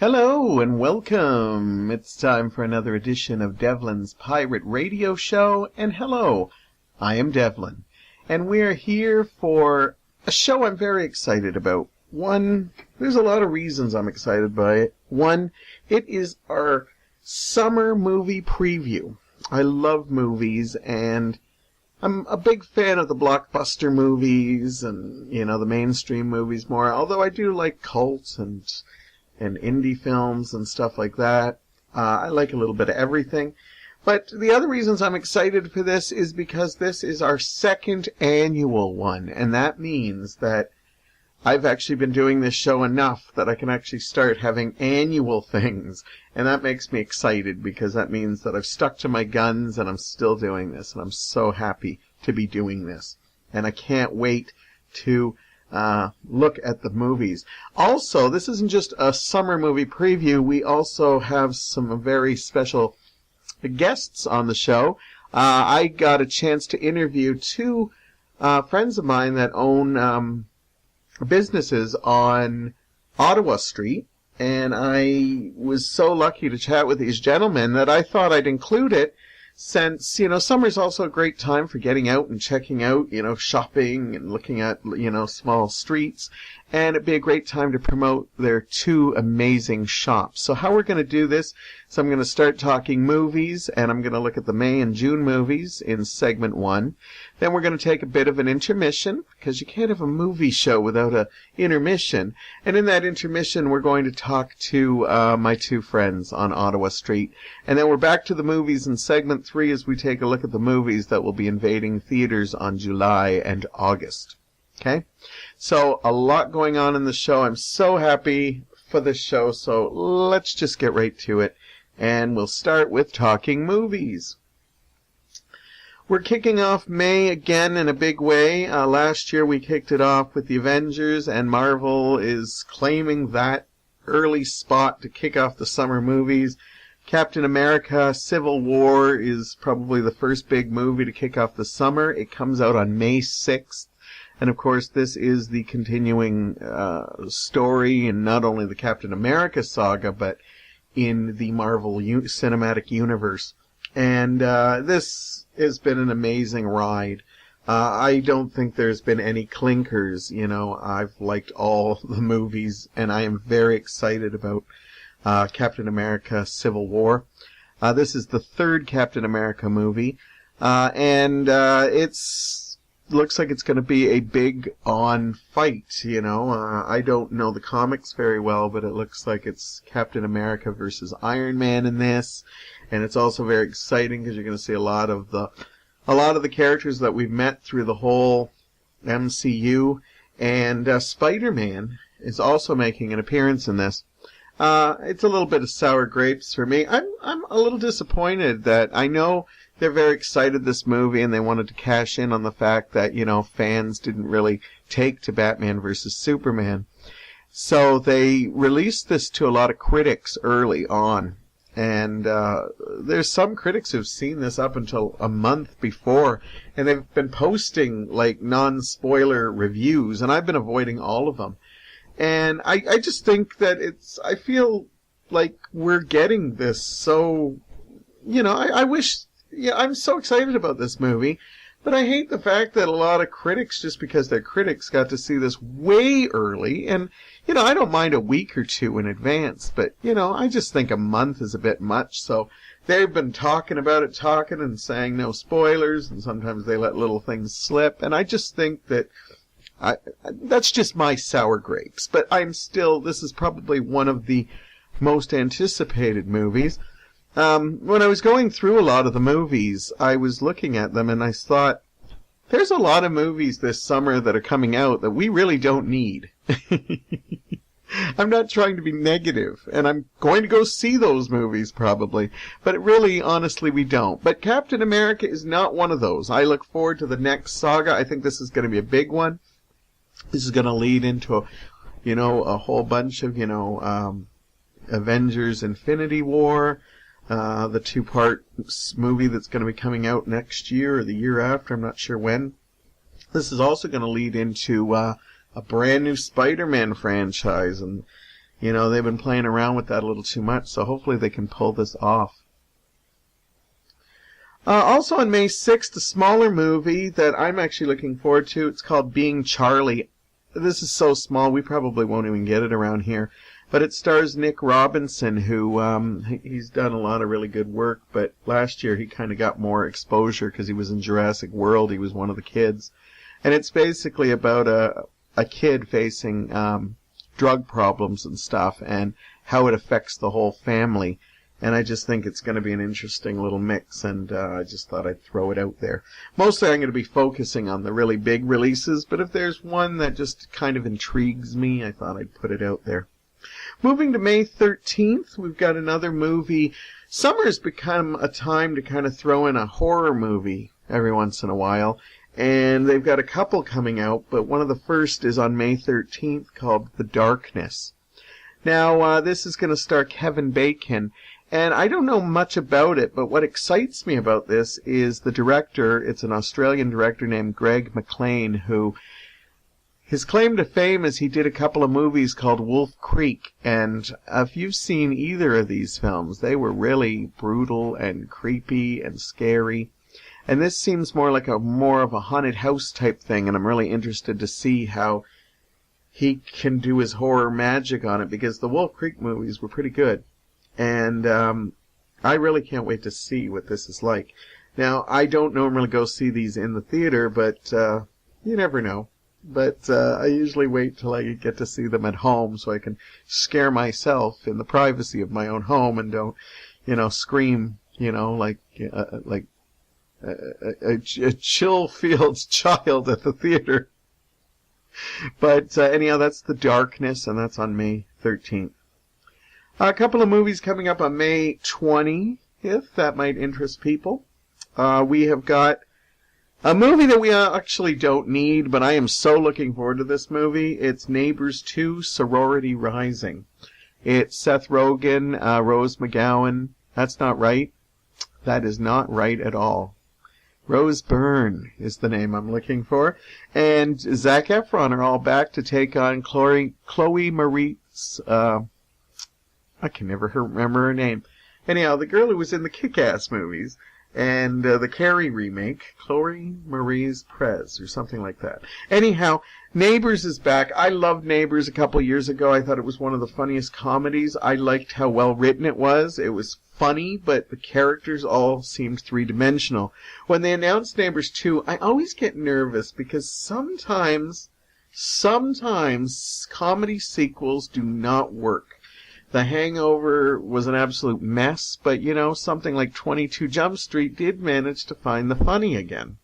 Hello and welcome. It's time for another edition of Devlin's Pirate Radio Show. And hello, I am Devlin. And we're here for a show I'm very excited about. One, there's a lot of reasons I'm excited by it. One, it is our summer movie preview. I love movies, and I'm a big fan of the blockbuster movies and, the mainstream movies more. Although I do like cult and indie films and stuff like that. I like a little bit of everything. But the other reasons I'm excited for this is because this is our second annual one. And that means that I've actually been doing this show enough that I can actually start having annual things. And that makes me excited because that means that I've stuck to my guns and I'm still doing this. And I'm so happy to be doing this. And I can't wait to look at the movies. Also, this isn't just a summer movie preview. We also have some very special guests on the show. I got a chance to interview two friends of mine that own businesses on Ottawa Street, and I was so lucky to chat with these gentlemen that I thought I'd include it since, summer's also a great time for getting out and checking out, shopping and looking at, small streets. And it'd be a great time to promote their two amazing shops. So how we're going to do this is I'm going to start talking movies, and I'm going to look at the May and June movies in segment 1. Then we're going to take a bit of an intermission, because you can't have a movie show without an intermission. And in that intermission, we're going to talk to my two friends on Ottawa Street. And then we're back to the movies in segment 3 as we take a look at the movies that will be invading theaters on July and August. Okay? So, a lot going on in the show. I'm so happy for this show, so let's just get right to it. And we'll start with talking movies. We're kicking off May again in a big way. Last year we kicked it off with the Avengers, and Marvel is claiming that early spot to kick off the summer movies. Captain America Civil War is probably the first big movie to kick off the summer. It comes out on May 6th. And of course, this is the continuing story in not only the Captain America saga, but in the Marvel Cinematic Universe. And this has been an amazing ride. I don't think there's been any clinkers. I've liked all the movies, and I am very excited about Captain America Civil War. This is the third Captain America movie, and it's looks like it's going to be a big on fight. I don't know the comics very well, but it looks like it's Captain America versus Iron Man in this, and it's also very exciting because you're going to see a lot of the characters that we've met through the whole MCU, and Spider-Man is also making an appearance in this. It's a little bit of sour grapes for me. I'm a little disappointed that I know they're very excited this movie and they wanted to cash in on the fact that, fans didn't really take to Batman versus Superman. So they released this to a lot of critics early on. And there's some critics who've seen this up until a month before, and they've been posting non-spoiler reviews, and I've been avoiding all of them. And I just think that I feel like we're getting this so, I wish, I'm so excited about this movie, but I hate the fact that a lot of critics, just because they're critics, got to see this way early. And, I don't mind a week or two in advance, but, I just think a month is a bit much. So they've been talking and saying no spoilers, and sometimes they let little things slip. And I just think that that's just my sour grapes. But this is probably one of the most anticipated movies. When I was going through a lot of the movies, I was looking at them and I thought, there's a lot of movies this summer that are coming out that we really don't need. I'm not trying to be negative, and I'm going to go see those movies probably, but really, honestly, we don't. But Captain America is not one of those. I look forward to the next saga. I think this is going to be a big one. This is going to lead into, a whole bunch of, Avengers Infinity War, the 2-part movie that's going to be coming out next year or the year after. I'm not sure when. This is also going to lead into a brand new Spider-Man franchise, and they've been playing around with that a little too much, so hopefully they can pull this off. Also on May 6th, a smaller movie that I'm actually looking forward to. It's called Being Charlie. This is so small, we probably won't even get it around here. But it stars Nick Robinson, who he's done a lot of really good work, but last year he kind of got more exposure because he was in Jurassic World. He was one of the kids. And it's basically about a kid facing drug problems and stuff and how it affects the whole family. And I just think it's going to be an interesting little mix, and I just thought I'd throw it out there. Mostly I'm going to be focusing on the really big releases, but if there's one that just kind of intrigues me, I thought I'd put it out there. Moving to May 13th, we've got another movie. Summer's become a time to kind of throw in a horror movie every once in a while, and they've got a couple coming out, but one of the first is on May 13th called The Darkness. Now, this is going to star Kevin Bacon. And I don't know much about it, but what excites me about this is the director. It's an Australian director named Greg McLean, who his claim to fame is he did a couple of movies called Wolf Creek. And if you've seen either of these films, they were really brutal and creepy and scary. And this seems more like more of a haunted house type thing, and I'm really interested to see how he can do his horror magic on it, because the Wolf Creek movies were pretty good. And I really can't wait to see what this is like. Now, I don't normally go see these in the theater, but you never know. But I usually wait till I get to see them at home so I can scare myself in the privacy of my own home and don't, scream, like a chill-filled child at the theater. But anyhow, that's The Darkness, and that's on May 13th. A couple of movies coming up on May 20th that might interest people. We have got a movie that we actually don't need, but I am so looking forward to this movie. It's Neighbors 2, Sorority Rising. It's Seth Rogen, Rose McGowan. That's not right. That is not right at all. Rose Byrne is the name I'm looking for. And Zac Efron are all back to take on Chloe Moretz. I can never remember her name. Anyhow, the girl who was in the Kick-Ass movies and the Carrie remake, Chloe Moretz Prez or something like that. Anyhow, Neighbors is back. I loved Neighbors a couple years ago. I thought it was one of the funniest comedies. I liked how well written it was. It was funny, but the characters all seemed three-dimensional. When they announced Neighbors 2, I always get nervous because sometimes comedy sequels do not work. The Hangover was an absolute mess, but, something like 22 Jump Street did manage to find the funny again.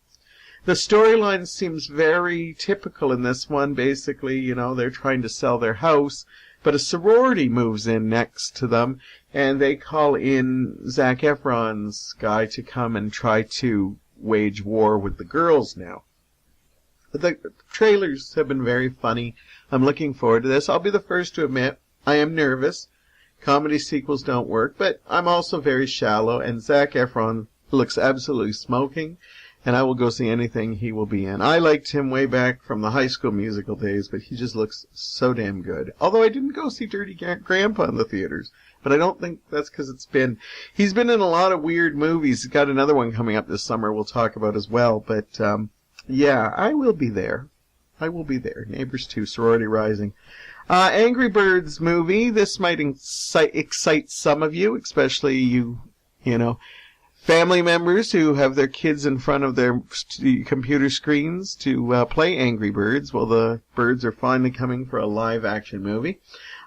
The storyline seems very typical in this one. Basically, they're trying to sell their house, but a sorority moves in next to them, and they call in Zac Efron's guy to come and try to wage war with the girls now. The trailers have been very funny. I'm looking forward to this. I'll be the first to admit I am nervous. Comedy sequels don't work, but I'm also very shallow, and Zac Efron looks absolutely smoking, and I will go see anything he will be in. I liked him way back from the High School Musical days, but he just looks so damn good. Although I didn't go see Dirty Grandpa in the theaters, but I don't think that's because he's been in a lot of weird movies. He's got another one coming up this summer we'll talk about as well, but yeah, I will be there. Neighbors 2, Sorority Rising. Angry Birds movie. This might excite some of you, especially you family members who have their kids in front of their computer screens to play Angry Birds. Well, the birds are finally coming for a live-action movie.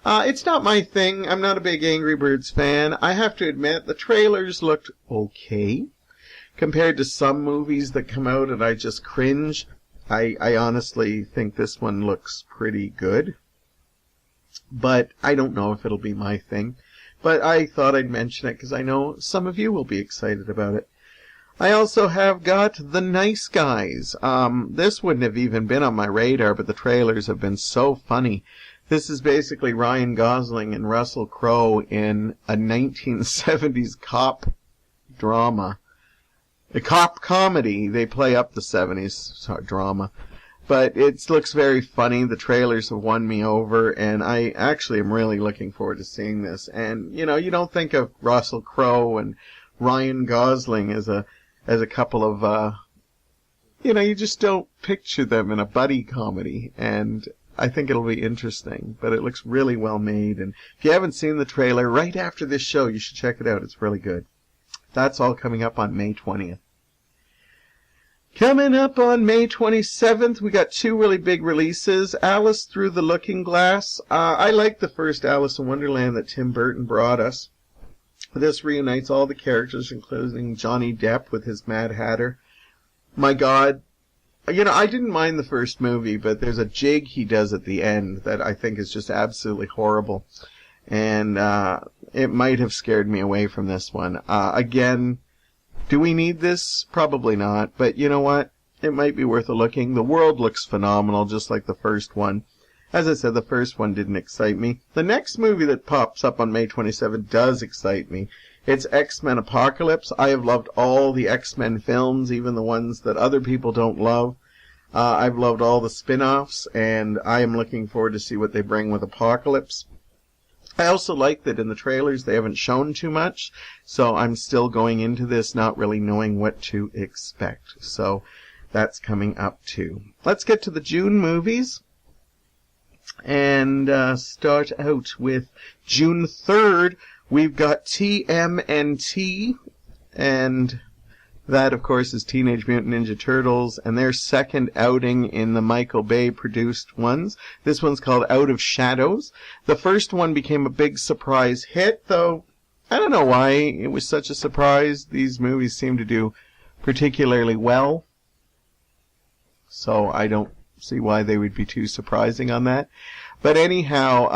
It's not my thing. I'm not a big Angry Birds fan. I have to admit, the trailers looked okay compared to some movies that come out and I just cringe. I honestly think this one looks pretty good. But I don't know if it'll be my thing. But I thought I'd mention it because I know some of you will be excited about it. I also have got The Nice Guys. This wouldn't have even been on my radar, but the trailers have been so funny. This is basically Ryan Gosling and Russell Crowe in a 1970s cop drama. A cop comedy. They play up the 70s drama. But it looks very funny. The trailers have won me over, and I actually am really looking forward to seeing this. And, you know, you don't think of Russell Crowe and Ryan Gosling as a couple of, you know, you just don't picture them in a buddy comedy. And I think it'll be interesting, but it looks really well made. And if you haven't seen the trailer, right after this show, you should check it out. It's really good. That's all coming up on May 20th. Coming up on May 27th, we got two really big releases. Alice Through the Looking Glass. I like the first Alice in Wonderland that Tim Burton brought us. This reunites all the characters, including Johnny Depp with his Mad Hatter. My God. You know, I didn't mind the first movie, but there's a jig he does at the end that I think is just absolutely horrible. And it might have scared me away from this one. Again, do we need this? Probably not. But you know what? It might be worth a looking. The world looks phenomenal, just like the first one. As I said, the first one didn't excite me. The next movie that pops up on May 27th does excite me. It's X-Men Apocalypse. I have loved all the X-Men films, even the ones that other people don't love. I've loved all the spin-offs, and I am looking forward to see what they bring with Apocalypse. I also like that in the trailers they haven't shown too much, so I'm still going into this not really knowing what to expect. So that's coming up too. Let's get to the June movies and start out with June 3rd. We've got TMNT, and that, of course, is Teenage Mutant Ninja Turtles, and their second outing in the Michael Bay-produced ones. This one's called Out of Shadows. The first one became a big surprise hit, though I don't know why it was such a surprise. These movies seem to do particularly well, so I don't see why they would be too surprising on that. But anyhow,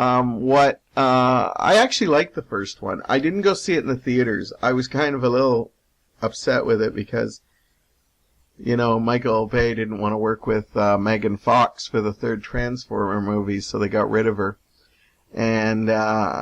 I actually liked the first one. I didn't go see it in the theaters. I was kind of a little upset with it because, you know, Michael Bay didn't want to work with Megan Fox for the third Transformer movie, so they got rid of her. And,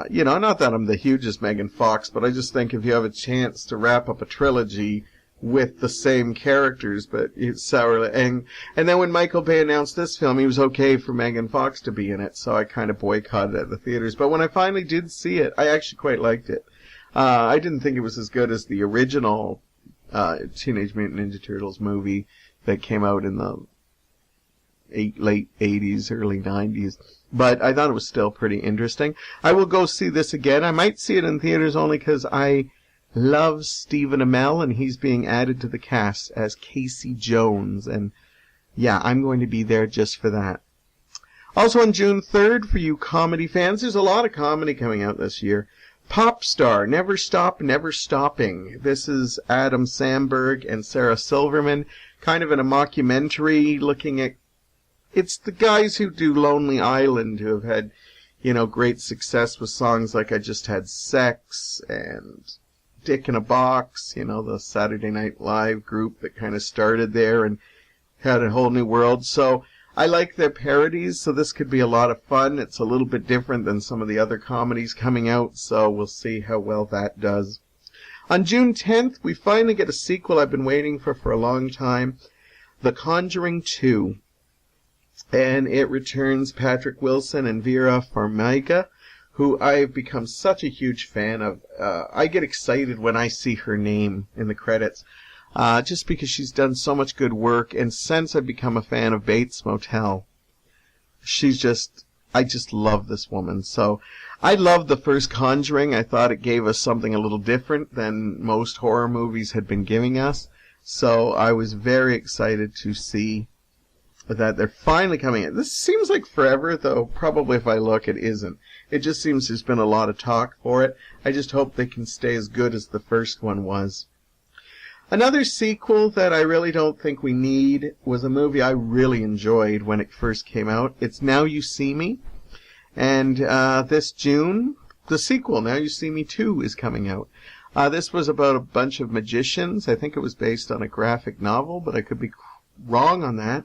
you know, not that I'm the hugest Megan Fox, but I just think if you have a chance to wrap up a trilogy with the same characters, but it's sour. And then when Michael Bay announced this film, he was okay for Megan Fox to be in it, so I kind of boycotted it at the theaters. But when I finally did see it, I actually quite liked it. I didn't think it was as good as the original Teenage Mutant Ninja Turtles movie that came out in the late 80s, early 90s. But I thought it was still pretty interesting. I will go see this again. I might see it in theaters only because I love Stephen Amell, and he's being added to the cast as Casey Jones. And yeah, I'm going to be there just for that. Also on June 3rd, for you comedy fans, there's a lot of comedy coming out this year. Pop Star, Never Stop, Never Stopping. This is Adam Sandberg and Sarah Silverman, kind of in a mockumentary looking at... It's the guys who do Lonely Island who have had, you know, great success with songs like I Just Had Sex and Dick in a Box, you know, the Saturday Night Live group that kind of started there and had a whole new world. So I like their parodies, so this could be a lot of fun. It's a little bit different than some of the other comedies coming out, so we'll see how well that does. On June 10th, we finally get a sequel I've been waiting for a long time, The Conjuring 2. And it returns Patrick Wilson and Vera Farmiga, who I've become such a huge fan of. I get excited when I see her name in the credits, just because she's done so much good work, and since I've become a fan of Bates Motel, I just love this woman. So I loved the first Conjuring. I thought it gave us something a little different than most horror movies had been giving us. So I was very excited to see that they're finally coming in. This seems like forever, though probably if I look, it isn't. It just seems there's been a lot of talk for it. I just hope they can stay as good as the first one was. Another sequel that I really don't think we need was a movie I really enjoyed when it first came out. It's Now You See Me. And this June, the sequel, Now You See Me 2, is coming out. This was about a bunch of magicians. I think it was based on a graphic novel, but I could be wrong on that.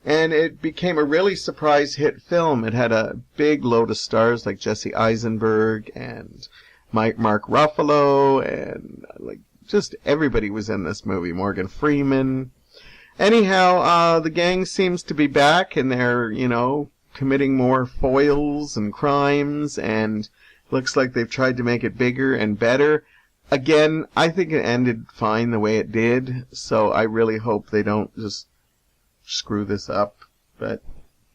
And it became a really surprise hit film. It had a big load of stars like Jesse Eisenberg and Mark Ruffalo, and like just everybody was in this movie. Morgan Freeman. Anyhow, the gang seems to be back, and they're, committing more foils and crimes, and looks like they've tried to make it bigger and better. Again, I think it ended fine the way it did, so I really hope they don't just screw this up, but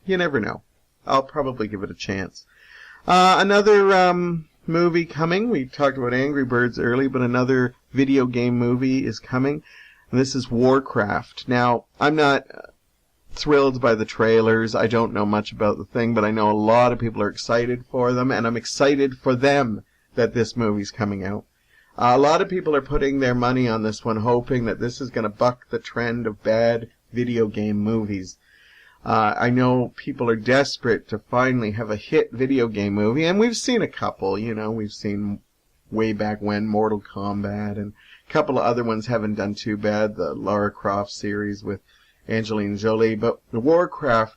you never know. I'll probably give it a chance. Another movie coming. We talked about Angry Birds early, but another video game movie is coming. And this is Warcraft. Now, I'm not thrilled by the trailers. I don't know much about the thing, but I know a lot of people are excited for them, and I'm excited for them that this movie's coming out. A lot of people are putting their money on this one, hoping that this is going to buck the trend of bad video game movies. I know people are desperate to finally have a hit video game movie, and we've seen a couple, we've seen way back when Mortal Kombat, and a couple of other ones haven't done too bad, the Lara Croft series with Angelina Jolie, but the Warcraft,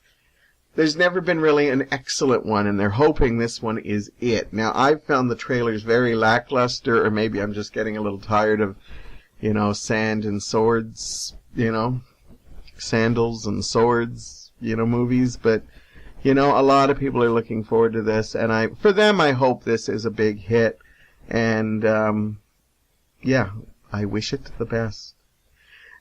there's never been really an excellent one, and they're hoping this one is it. Now, I've found the trailers very lackluster, or maybe I'm just getting a little tired of, sand and swords, sandals and swords, movies, but, a lot of people are looking forward to this, and for them, I hope this is a big hit, and, I wish it the best.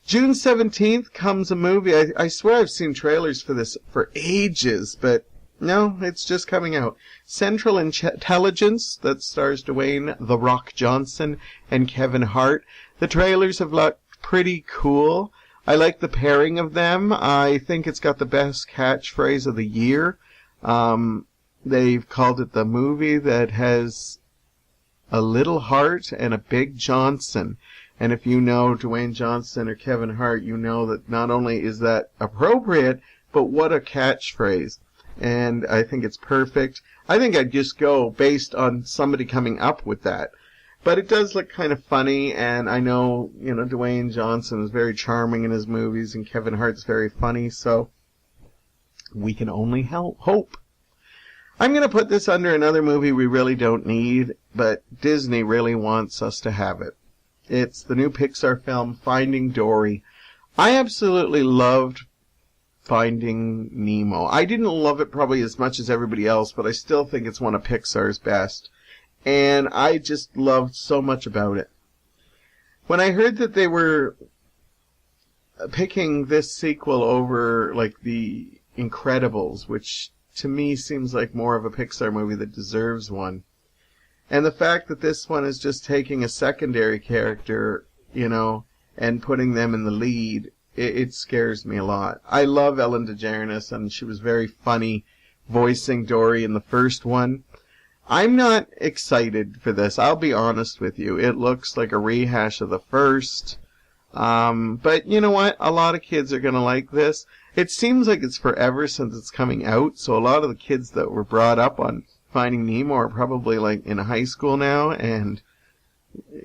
June 17th comes a movie. I swear I've seen trailers for this for ages, but no, it's just coming out. Central Intelligence, that stars Dwayne "The Rock" Johnson and Kevin Hart. The trailers have looked pretty cool. I like the pairing of them. I think it's got the best catchphrase of the year. They've called it the movie that has a little heart and a big Johnson. And if you know Dwayne Johnson or Kevin Hart, you know that not only is that appropriate, but what a catchphrase. And I think it's perfect. I think I'd just go based on somebody coming up with that. But it does look kind of funny, and I know, Dwayne Johnson is very charming in his movies, and Kevin Hart's very funny, so we can only hope. I'm going to put this under another movie we really don't need, but Disney really wants us to have it. It's the new Pixar film, Finding Dory. I absolutely loved Finding Nemo. I didn't love it probably as much as everybody else, but I still think it's one of Pixar's best. And I just loved so much about it. When I heard that they were picking this sequel over, like, The Incredibles, which to me seems like more of a Pixar movie that deserves one, and the fact that this one is just taking a secondary character, and putting them in the lead, it scares me a lot. I love Ellen DeGeneres, and she was very funny voicing Dory in the first one. I'm not excited for this. I'll be honest with you. It looks like a rehash of the first. But you know what? A lot of kids are going to like this. It seems like it's forever since it's coming out, so a lot of the kids that were brought up on Finding Nemo are probably like in high school now and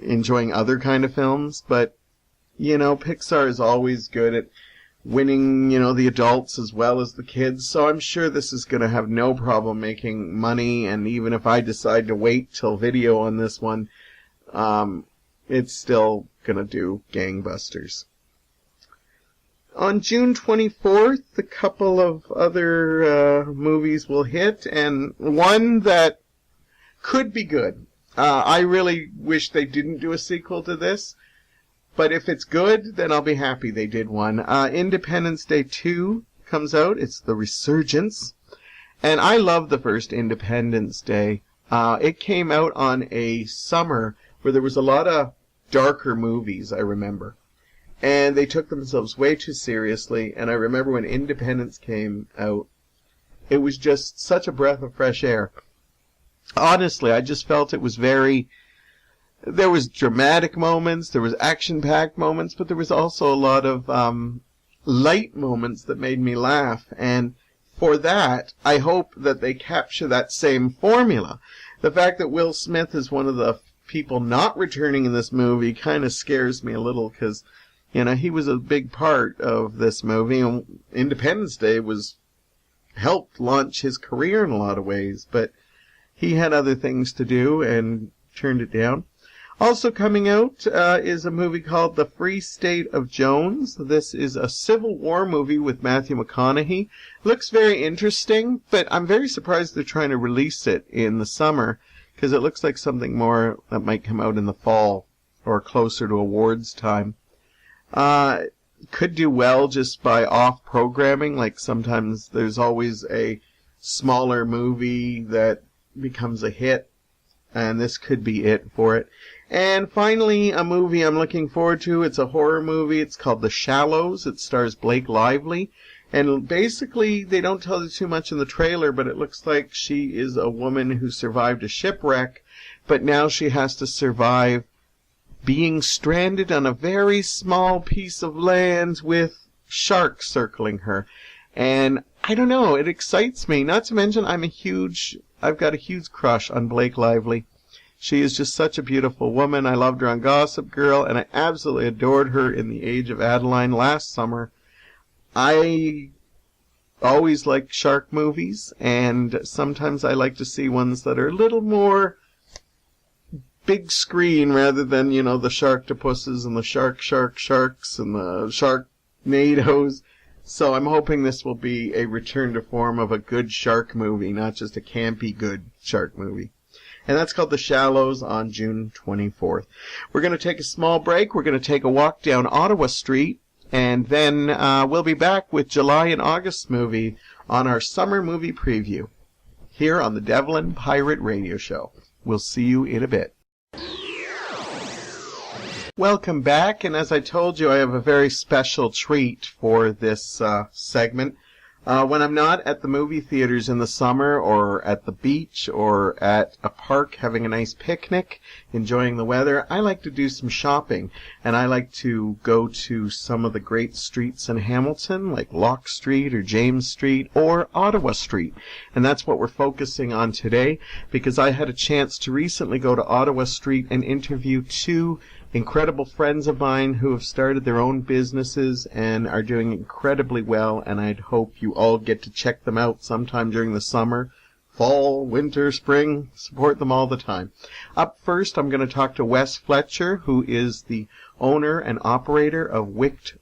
enjoying other kind of films. But, Pixar is always good at winning, the adults as well as the kids. So I'm sure this is going to have no problem making money. And even if I decide to wait till video on this one, it's still going to do gangbusters. On June 24th, a couple of other movies will hit, and one that could be good. I really wish they didn't do a sequel to this, but if it's good, then I'll be happy they did one. Independence Day 2 comes out. It's The Resurgence, and I love the first Independence Day. It came out on a summer where there was a lot of darker movies, I remember. And they took themselves way too seriously. And I remember when Independence came out, it was just such a breath of fresh air. Honestly, I just felt it was there was dramatic moments, there was action-packed moments, but there was also a lot of light moments that made me laugh. And for that, I hope that they capture that same formula. The fact that Will Smith is one of the people not returning in this movie kind of scares me a little, because he was a big part of this movie, and Independence Day helped launch his career in a lot of ways, but he had other things to do and turned it down. Also coming out is a movie called The Free State of Jones. This is a Civil War movie with Matthew McConaughey. Looks very interesting, but I'm very surprised they're trying to release it in the summer, because it looks like something more that might come out in the fall or closer to awards time. Could do well just by off-programming, like sometimes there's always a smaller movie that becomes a hit, and this could be it for it. And finally, a movie I'm looking forward to. It's a horror movie. It's called The Shallows. It stars Blake Lively. And basically, they don't tell you too much in the trailer, but it looks like she is a woman who survived a shipwreck, but now she has to survive being stranded on a very small piece of land with sharks circling her. And I don't know, it excites me. Not to mention, I've got a huge crush on Blake Lively. She is just such a beautiful woman. I loved her on Gossip Girl, and I absolutely adored her in The Age of Adeline last summer. I always like shark movies, and sometimes I like to see ones that are a little more big screen rather than, the Sharktopuses and the sharks and the Sharknadoes. So I'm hoping this will be a return to form of a good shark movie, not just a campy good shark movie. And that's called The Shallows on June 24th. We're going to take a small break. We're going to take a walk down Ottawa Street, and then we'll be back with July and August movie on our summer movie preview here on the Devlin Pirate Radio Show. We'll see you in a bit. Welcome back, and as I told you, I have a very special treat for this segment. When I'm not at the movie theaters in the summer, or at the beach, or at a park having a nice picnic, enjoying the weather, I like to do some shopping, and I like to go to some of the great streets in Hamilton, like Locke Street, or James Street, or Ottawa Street. And that's what we're focusing on today, because I had a chance to recently go to Ottawa Street and interview two incredible friends of mine who have started their own businesses and are doing incredibly well, and I'd hope you all get to check them out sometime during the summer, fall, winter, spring. Support them all the time. Up first, I'm going to talk to Wes Fletcher, who is the owner and operator of Wicked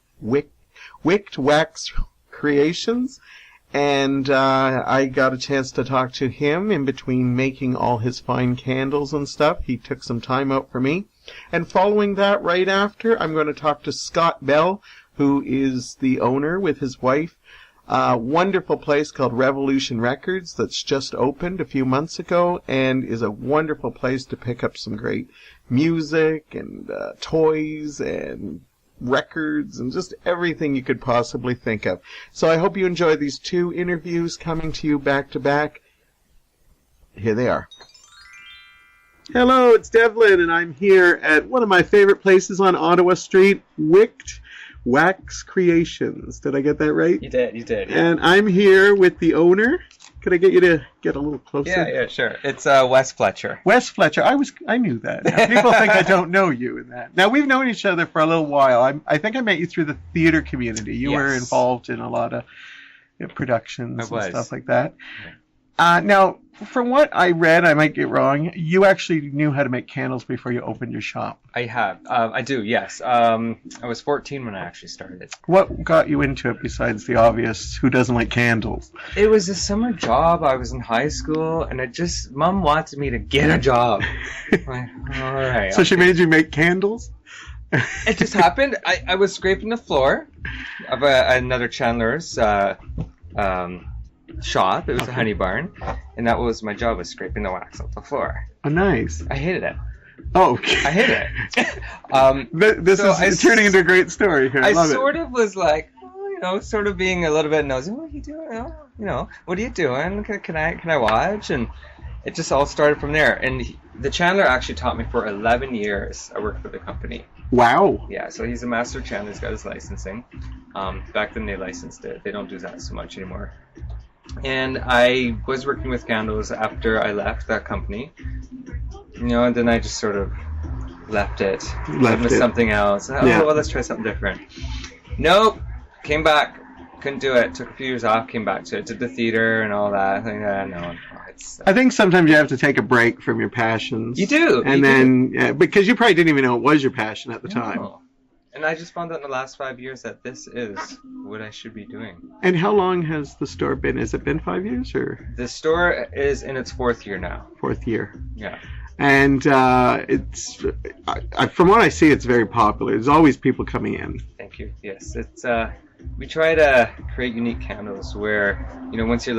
Wax Creations. And I got a chance to talk to him in between making all his fine candles and stuff. He took some time out for me. And following that, right after, I'm going to talk to Scott Bell, who is the owner with his wife. A wonderful place called Revolution Records that's just opened a few months ago, and is a wonderful place to pick up some great music and toys and records and just everything you could possibly think of. So I hope you enjoy these two interviews coming to you back to back. Here they are. Hello, it's Devlin, and I'm here at one of my favorite places on Ottawa Street, Wicked Wax Creations. Did I get that right? You did. Yeah. And I'm here with the owner. Could I get you to get a little closer? Yeah, sure. It's Wes Fletcher. Wes Fletcher. I knew that. Now, people think I don't know you in that. Now, we've known each other for a little while. I think I met you through the theater community. You were involved in a lot of productions and stuff like that. Now, from what I read, I might get wrong, you actually knew how to make candles before you opened your shop. I have. I do, yes. I was 14 when I actually started. What got you into it besides the obvious, who doesn't like candles? It was a summer job. I was in high school, and Mom wanted me to get a job. I'm like, all right. So she made you make candles? It just happened. I was scraping the floor of another Chandler's shop. It was a honey barn, and that was my job, was scraping the wax off the floor. Oh, nice. I hated it. Oh, okay. I hated it. This is turning into a great story here. I love sort of was like, sort of being a little bit nosy. What are you doing? What are you doing? Can I watch? And it just all started from there. And the Chandler actually taught me for 11 years. I worked for the company. Wow. Yeah, so he's a master Chandler. He's got his licensing. Back then they licensed it. They don't do that so much anymore. And I was working with candles after I left that company. And then I just sort of left it. Went with something else. Well, let's try something different. Nope. Came back. couldn't do it. Took a few years off, came back to it, did the theater and all that. I think, no, it's... I think sometimes you have to take a break from your passions. You do. And yeah, because you probably didn't even know it was your passion at the time. And I just found out in the last 5 years that this is what I should be doing. And how long has the store been? Has it been 5 years or? The store is in its 4th year now. 4th year. Yeah. And it's from what I see, it's very popular. There's always people coming in. Thank you. Yes, it's we try to create unique candles where, you know, once you're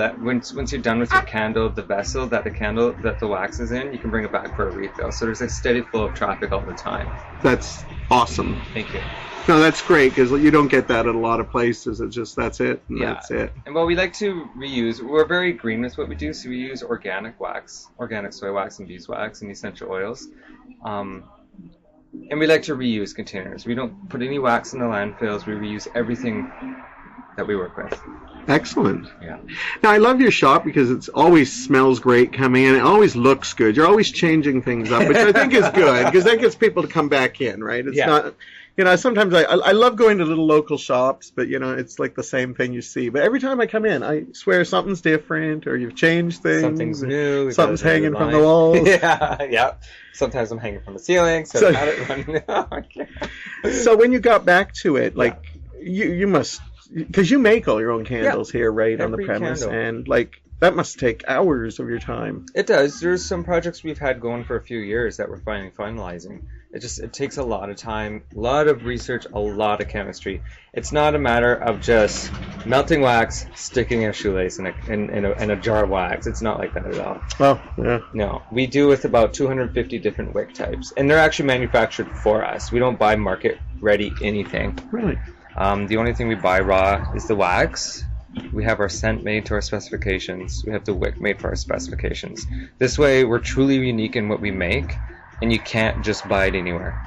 done with your candle, the vessel that the wax is in, you can bring it back for a refill. So there's a steady flow of traffic all the time. That's awesome. Thank you. No, that's great because you don't get that at a lot of places. It's just that's it. That's it. And well, we like to reuse. We're very green with what we do, so we use organic wax, organic soy wax and beeswax and essential oils. And we like to reuse containers. We don't put any wax in the landfills. We reuse everything that we work with. Excellent. Yeah. Now, I love your shop because it always smells great coming in. It always looks good. You're always changing things up, which I think is good because that gets people to come back in, right? It's not... You know, sometimes I love going to little local shops, but, you know, it's like the same thing you see. But every time I come in, I swear something's different or you've changed things. Something's new. Something's hanging from the walls. Yeah. Sometimes I'm hanging from the ceiling, so I have it running. So when you got back to it, like, you must... Because you make all your own candles here, right, on the premise. Candle. And, like... That must take hours of your time. It does. There's some projects we've had going for a few years that we're finalizing. It takes a lot of time, a lot of research, a lot of chemistry. It's not a matter of just melting wax, sticking a shoelace in a jar of wax. It's not like that at all. Oh, yeah. No. We do with about 250 different wick types. And they're actually manufactured for us. We don't buy market-ready anything. Really? The only thing we buy raw is the wax. We have our scent made to our specifications. We have the wick made for our specifications. This way, we're truly unique in what we make, and you can't just buy it anywhere.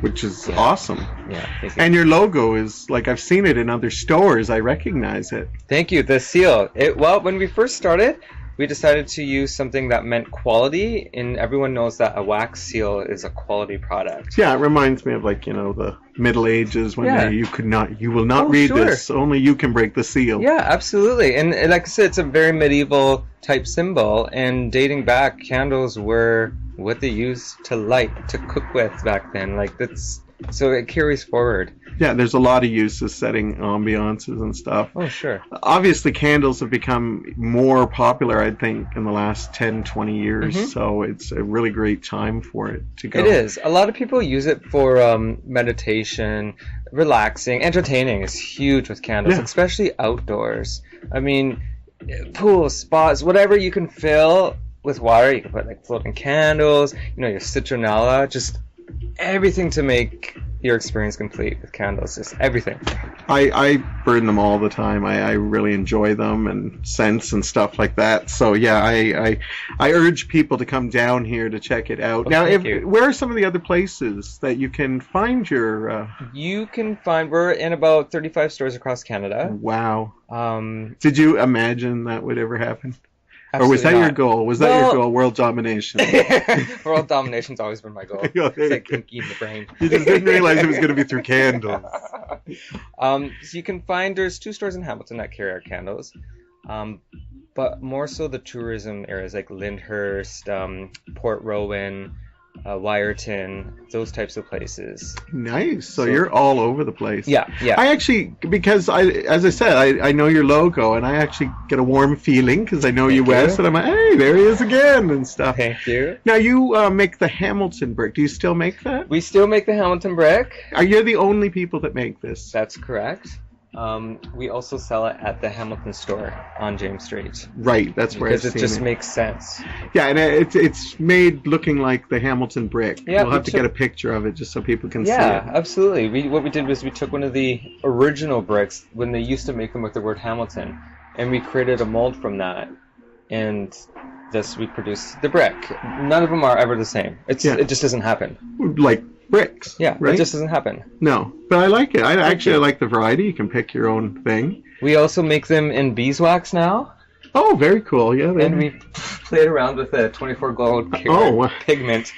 Which is awesome. Yeah, thank you. And your logo is, like, I've seen it in other stores. I recognize it. Thank you. The seal. Well, when we first started, we decided to use something that meant quality, and everyone knows that a wax seal is a quality product. Yeah, it reminds me of, like, you know, the Middle Ages when you will not read this. Only you can break the seal. Yeah, absolutely. And like I said, it's a very medieval type symbol, and dating back, candles were what they used to light, to cook with back then. Like, that's... So it carries forward. Yeah, there's a lot of uses, setting ambiances and stuff. Oh, sure. Obviously, candles have become more popular, I think, in the last 10, 20 years. Mm-hmm. So it's a really great time for it to go. It is. A lot of people use it for meditation, relaxing. Entertaining is huge with candles, especially outdoors. I mean, pools, spas, whatever you can fill with water. You can put, like, floating candles, you know, your citronella, just... everything to make your experience complete with candles. Just everything. I burn them all the time. I really enjoy them and scents and stuff like that. So yeah, I urge people to come down here to check it out. Now, where are some of the other places that you can find your... You can find... We're in about 35 stores across Canada. Wow. Did you imagine that would ever happen? Absolutely. Or was that your goal? Was that your goal? World domination? World domination's always been my goal. It's like kinky in the brain. You just didn't realize it was going to be through candles. So you can find, there's 2 stores in Hamilton that carry our candles. But more so the tourism areas like Lyndhurst, Port Rowan, Wyerton, those types of places. Nice. So you're all over the place. Yeah, yeah. I actually, because as I said, I know your logo, and I actually get a warm feeling because I know you, Wes, and I'm like, hey, there he is again, and stuff. Thank you. Now, you make the Hamilton brick. Do you still make that? We still make the Hamilton brick. Are you the only people that make this? That's correct. We also sell it at the Hamilton store on James Street. Right, that's where I've seen it. Because it just makes sense. Yeah, and it's made looking like the Hamilton brick. Yeah, we'll have to get a picture of it just so people can see it. Yeah, absolutely. What we did was we took one of the original bricks when they used to make them with the word Hamilton, and we created a mold from that, and thus we produced the brick. None of them are ever the same. It just doesn't happen. Like bricks. Yeah, right? It just doesn't happen. No, but I like it. I like the variety. You can pick your own thing. We also make them in beeswax now. Oh, very cool. Yeah. And we played around with the 24 gold pigment.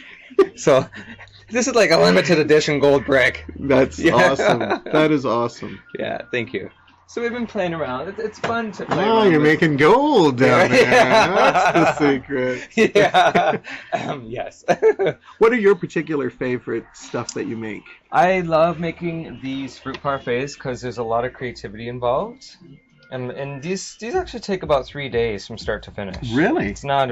So this is like a limited edition gold brick. That's awesome. That is awesome. Yeah, thank you. So we've been playing around. It's fun to play Oh, around you're with. making gold down there. Yeah. That's the secret. Yeah. Yes. What are your particular favorite stuff that you make? I love making these fruit parfaits because there's a lot of creativity involved. And these actually take about 3 days from start to finish. Really? It's not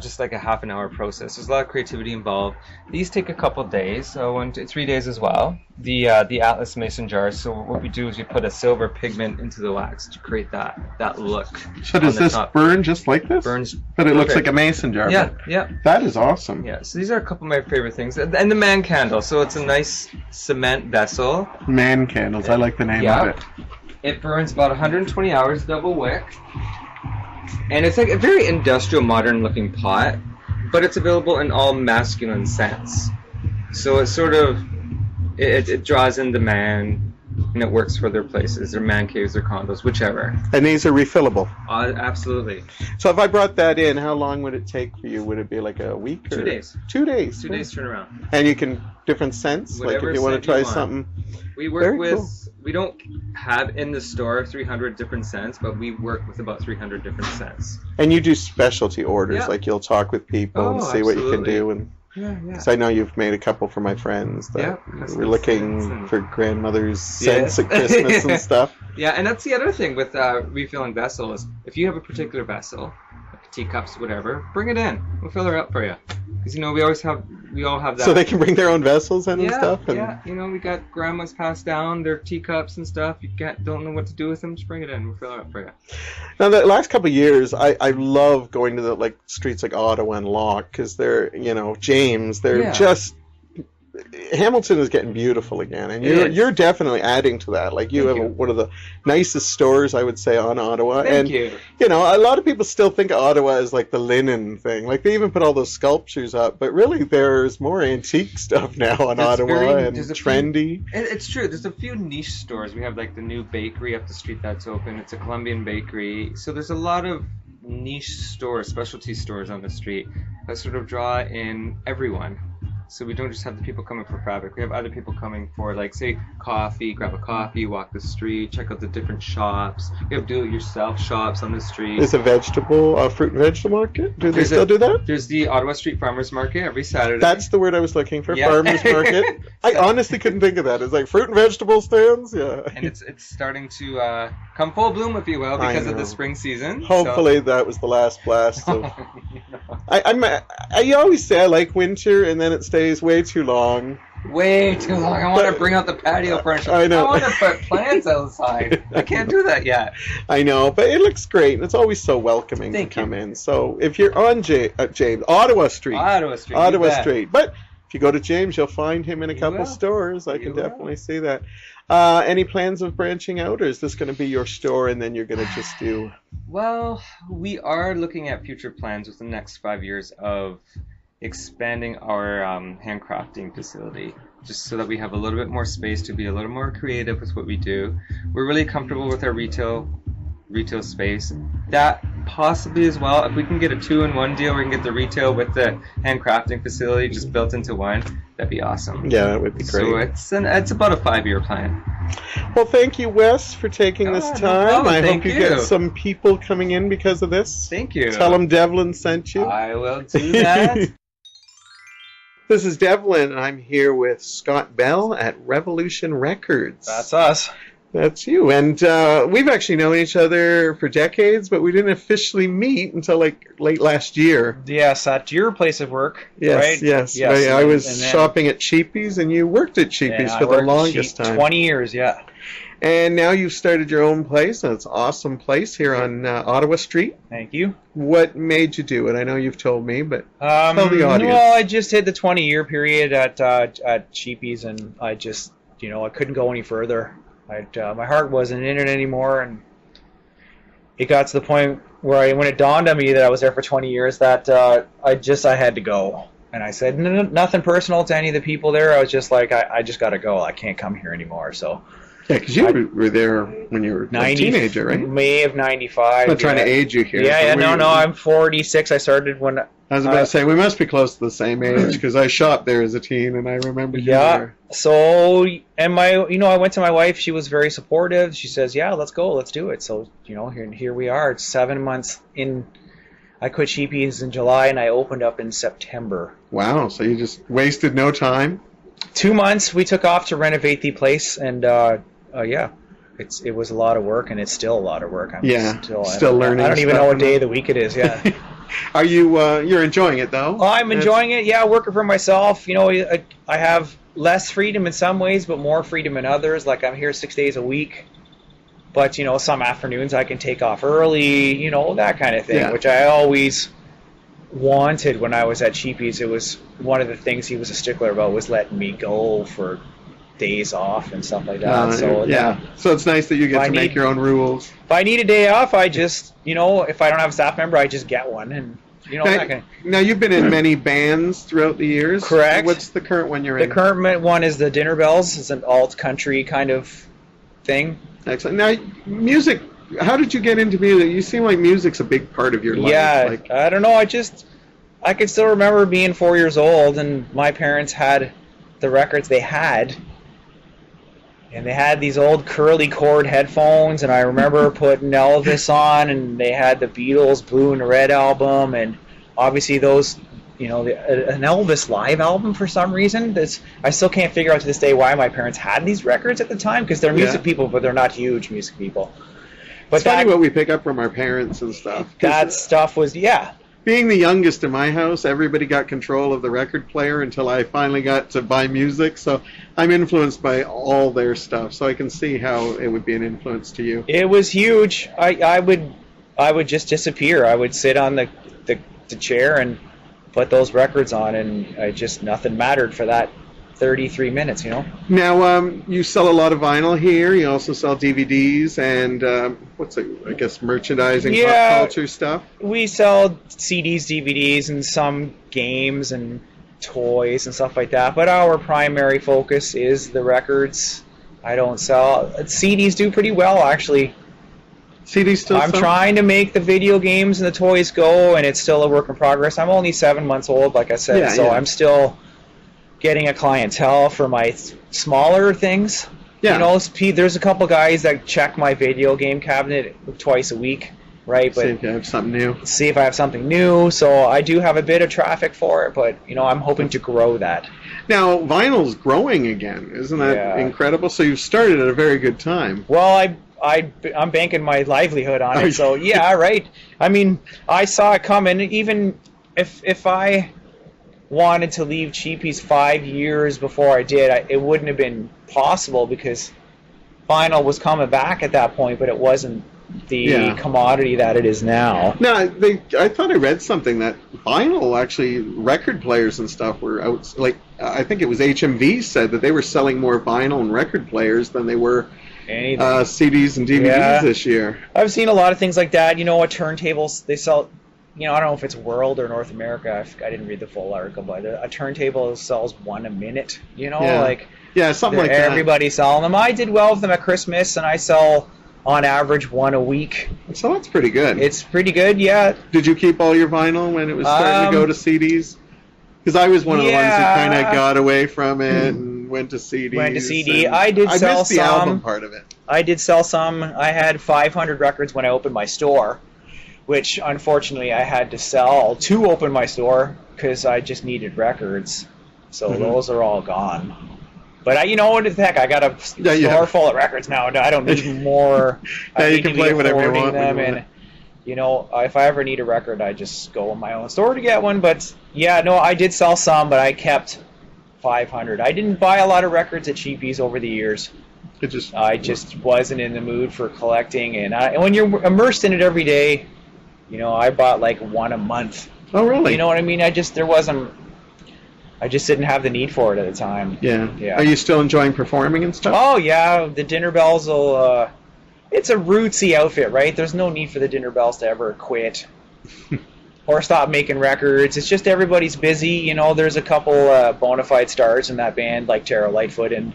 just like a half an hour process. There's a lot of creativity involved. These take a couple days, so 3 days as well. The Atlas mason jars. So what we do is we put a silver pigment into the wax to create that look. So does this burn just like this? Burns. But it looks perfect. like a mason jar. Yeah, but yeah. That is awesome. Yeah, so these are a couple of my favorite things. And the man candle. So it's a nice cement vessel. Man candles. I like the name of it. It burns about 120 hours, double wick. And it's like a very industrial, modern looking pot, but it's available in all masculine scents. So it's sort of, it draws in the man, and it works for their places, their man caves, their condos, whichever. And these are refillable. Absolutely. So if I brought that in, how long would it take for you? Would it be like a week? Or 2 days. 2 days. 2 days turnaround. And you can, different scents? Whatever like if you want to scent try you want. something. We work Very with, cool. we don't have in the store 300 different scents, but we work with about 300 different scents. And you do specialty orders, Yeah. like you'll talk with people and see what you can absolutely. do. And Yeah. because I know you've made a couple for my friends that Yeah, were custom scents looking and- for grandmother's Yeah. scents at Christmas and stuff. Yeah, and that's the other thing with refilling vessels. If you have a particular vessel, like teacups, whatever, bring it in. We'll fill her up for you. Because we all have that. So they can bring their own vessels in and stuff. And yeah. We got grandmas passed down their teacups and stuff. You don't know what to do with them. Just bring it in. We'll fill it up for you. Now, the last couple of years, I love going to the streets like Ottawa and Locke because they're, James, they're Yeah. just. Hamilton is getting beautiful again, and you're definitely adding to that. Like you Thank have you. one of the nicest stores, I would say, on Ottawa. Thank and you. a lot of people still think of Ottawa as like the linen thing. Like they even put all those sculptures up, but really there's more antique stuff now on Ottawa and there's a trendy. It's true. There's a few niche stores. We have like the new bakery up the street that's open. It's a Colombian bakery. So there's a lot of niche stores, specialty stores on the street that sort of draw in everyone. So we don't just have the people coming for fabric. We have other people coming for, like, say, coffee, grab a coffee, walk the street, check out the different shops. We have do-it-yourself shops on the street. There's a fruit and vegetable market. Do they still do that? There's the Ottawa Street Farmers Market every Saturday. That's the word I was looking for, Yeah. farmers market. I honestly couldn't think of that. It's like fruit and vegetable stands, yeah. And it's starting to come full bloom, if you will, because of know. the spring season. Hopefully that was the last blast of... You know. I always say I like winter, and then it stays way too long. Way too long. I want to bring out the patio furniture. I know. I want to put plants outside. I can't do that yet. I know, but it looks great. And it's always so welcoming Thank to come you. in. So if you're on James, Ottawa Street. Ottawa Street. you Ottawa bet. Street. But if you go to James, you'll find him in a You couple will. stores. I You can will. definitely see that. Any plans of branching out, or is this going to be your store and then you're going to just do... Well, we are looking at future plans within the next 5 years of expanding our handcrafting facility, just so that we have a little bit more space to be a little more creative with what we do. We're really comfortable with our retail space. That possibly as well, if we can get a 2-in-1 deal, we can get the retail with the handcrafting facility just built into one, that'd be awesome. Yeah, that would be great. So it's about a 5-year plan. Well, thank you, Wes, for taking this no time. problem. I Thank hope you you. get some people coming in because of this. Thank you. Tell them Devlin sent you. I will do that. This is Devlin, and I'm here with Scott Bell at Revolution Records. That's us. That's you. And we've actually known each other for decades, but we didn't officially meet until like late last year. Yes, at your place of work, Yes, right? yes. and I was and then- shopping at Cheapy's, and you worked at Cheapy's and for I the worked longest cheap- time. 20 years, yeah. And now you've started your own place, and it's an awesome place here on Ottawa Street. Thank you. What made you do it? I know you've told me, but tell the audience. Well, I just hit the 20-year period at Cheapy's, and I just, I couldn't go any further. My heart wasn't in it anymore, and it got to the point where when it dawned on me that I was there for 20 years, that I had to go. And I said, nothing personal to any of the people there. I was just like, I just got to go. I can't come here anymore. So. Yeah, because you were there when you were a teenager, right? May of 95. I'm not trying to age you here. Yeah, no, I'm 46. I started when... I was about to say, we must be close to the same age, because I shopped there as a teen, and I remember you there. So, and I went to my wife. She was very supportive. She says, yeah, let's go, let's do it. So, here we are. It's 7 months in. I quit Sheepies in July, and I opened up in September. Wow, so you just wasted no time? 2 months, we took off to renovate the place, and it was a lot of work, and it's still a lot of work. I'm still learning. I don't even know what day of the week it is. Yeah. Are you're enjoying it though? Oh, I'm enjoying it. Yeah, working for myself. I have less freedom in some ways, but more freedom in others. Like I'm here 6 days a week, but some afternoons I can take off early. That kind of thing, which I always wanted when I was at Sheepies. It was one of the things he was a stickler about, was letting me go for days off and stuff like that. So it's nice that you get to make your own rules. If I need a day off, I just, if I don't have a staff member, I just get one. And, now you've been in many bands throughout the years. Correct. What's the current one you're in? The current one is the Dinner Bells. It's an alt country kind of thing. Excellent. Now, music, how did you get into music? You seem like music's a big part of your life. Yeah, I don't know. I can still remember being 4 years old, and my parents had the records they had. And they had these old curly cord headphones, and I remember putting Elvis on, and they had the Beatles' Blue and Red album, and obviously those, an Elvis live album for some reason. I still can't figure out to this day why my parents had these records at the time, because they're music people, but they're not huge music people. But it's funny what we pick up from our parents and stuff. That stuff was, Being the youngest in my house, everybody got control of the record player until I finally got to buy music. So I'm influenced by all their stuff. So I can see how it would be an influence to you. It was huge. I would just disappear. I would sit on the chair and put those records on, and nothing mattered for that 33 minutes, Now, you sell a lot of vinyl here. You also sell DVDs and, merchandising, pop culture stuff? We sell CDs, DVDs, and some games and toys and stuff like that. But our primary focus is the records. I don't sell... CDs do pretty well, actually. CDs still I'm trying to make the video games and the toys go, and it's still a work in progress. I'm only 7 months old, like I said, I'm still... getting a clientele for my smaller things. Yeah. There's a couple guys that check my video game cabinet twice a week, right? But see if you have something new. See if I have something new. So I do have a bit of traffic for it, but I'm hoping to grow that. Now vinyl's growing again, isn't that incredible? So you've started at a very good time. Well, I'm banking my livelihood on it. So right. I mean, I saw it coming. Even if I wanted to leave Cheapies 5 years before I did, it wouldn't have been possible, because vinyl was coming back at that point, but it wasn't the commodity that it is now. No, I thought I read something that vinyl, actually, record players and stuff were out, I think it was HMV said that they were selling more vinyl and record players than they were CDs and DVDs this year. I've seen a lot of things like that. What turntables they sell... I don't know if it's World or North America. I didn't read the full article, but a turntable sells one a minute. Something like that. Everybody's selling them. I did well with them at Christmas, and I sell on average one a week. So that's pretty good. It's pretty good, yeah. Did you keep all your vinyl when it was starting to go to CDs? Because I was one of the ones who kind of got away from it and went to CDs. Went to CD. I did sell missed the album part of it. I did sell some. I had 500 records when I opened my store, which unfortunately I had to sell to open my store because I just needed records. So those are all gone. But what the heck? I got a store full of records now. I don't need more. You can play whatever you want. And if I ever need a record, I just go in my own store to get one. But I did sell some, but I kept 500. I didn't buy a lot of records at Cheapies over the years. I just wasn't in the mood for collecting, and when you're immersed in it every day. I bought one a month. Oh, really? You know what I mean? I just didn't have the need for it at the time. Yeah. Are you still enjoying performing and stuff? Oh, yeah. The Dinner Bells it's a rootsy outfit, right? There's no need for the Dinner Bells to ever quit. or stop making records. It's just everybody's busy. You know, there's a couple bona fide stars in that band, like Tara Lightfoot and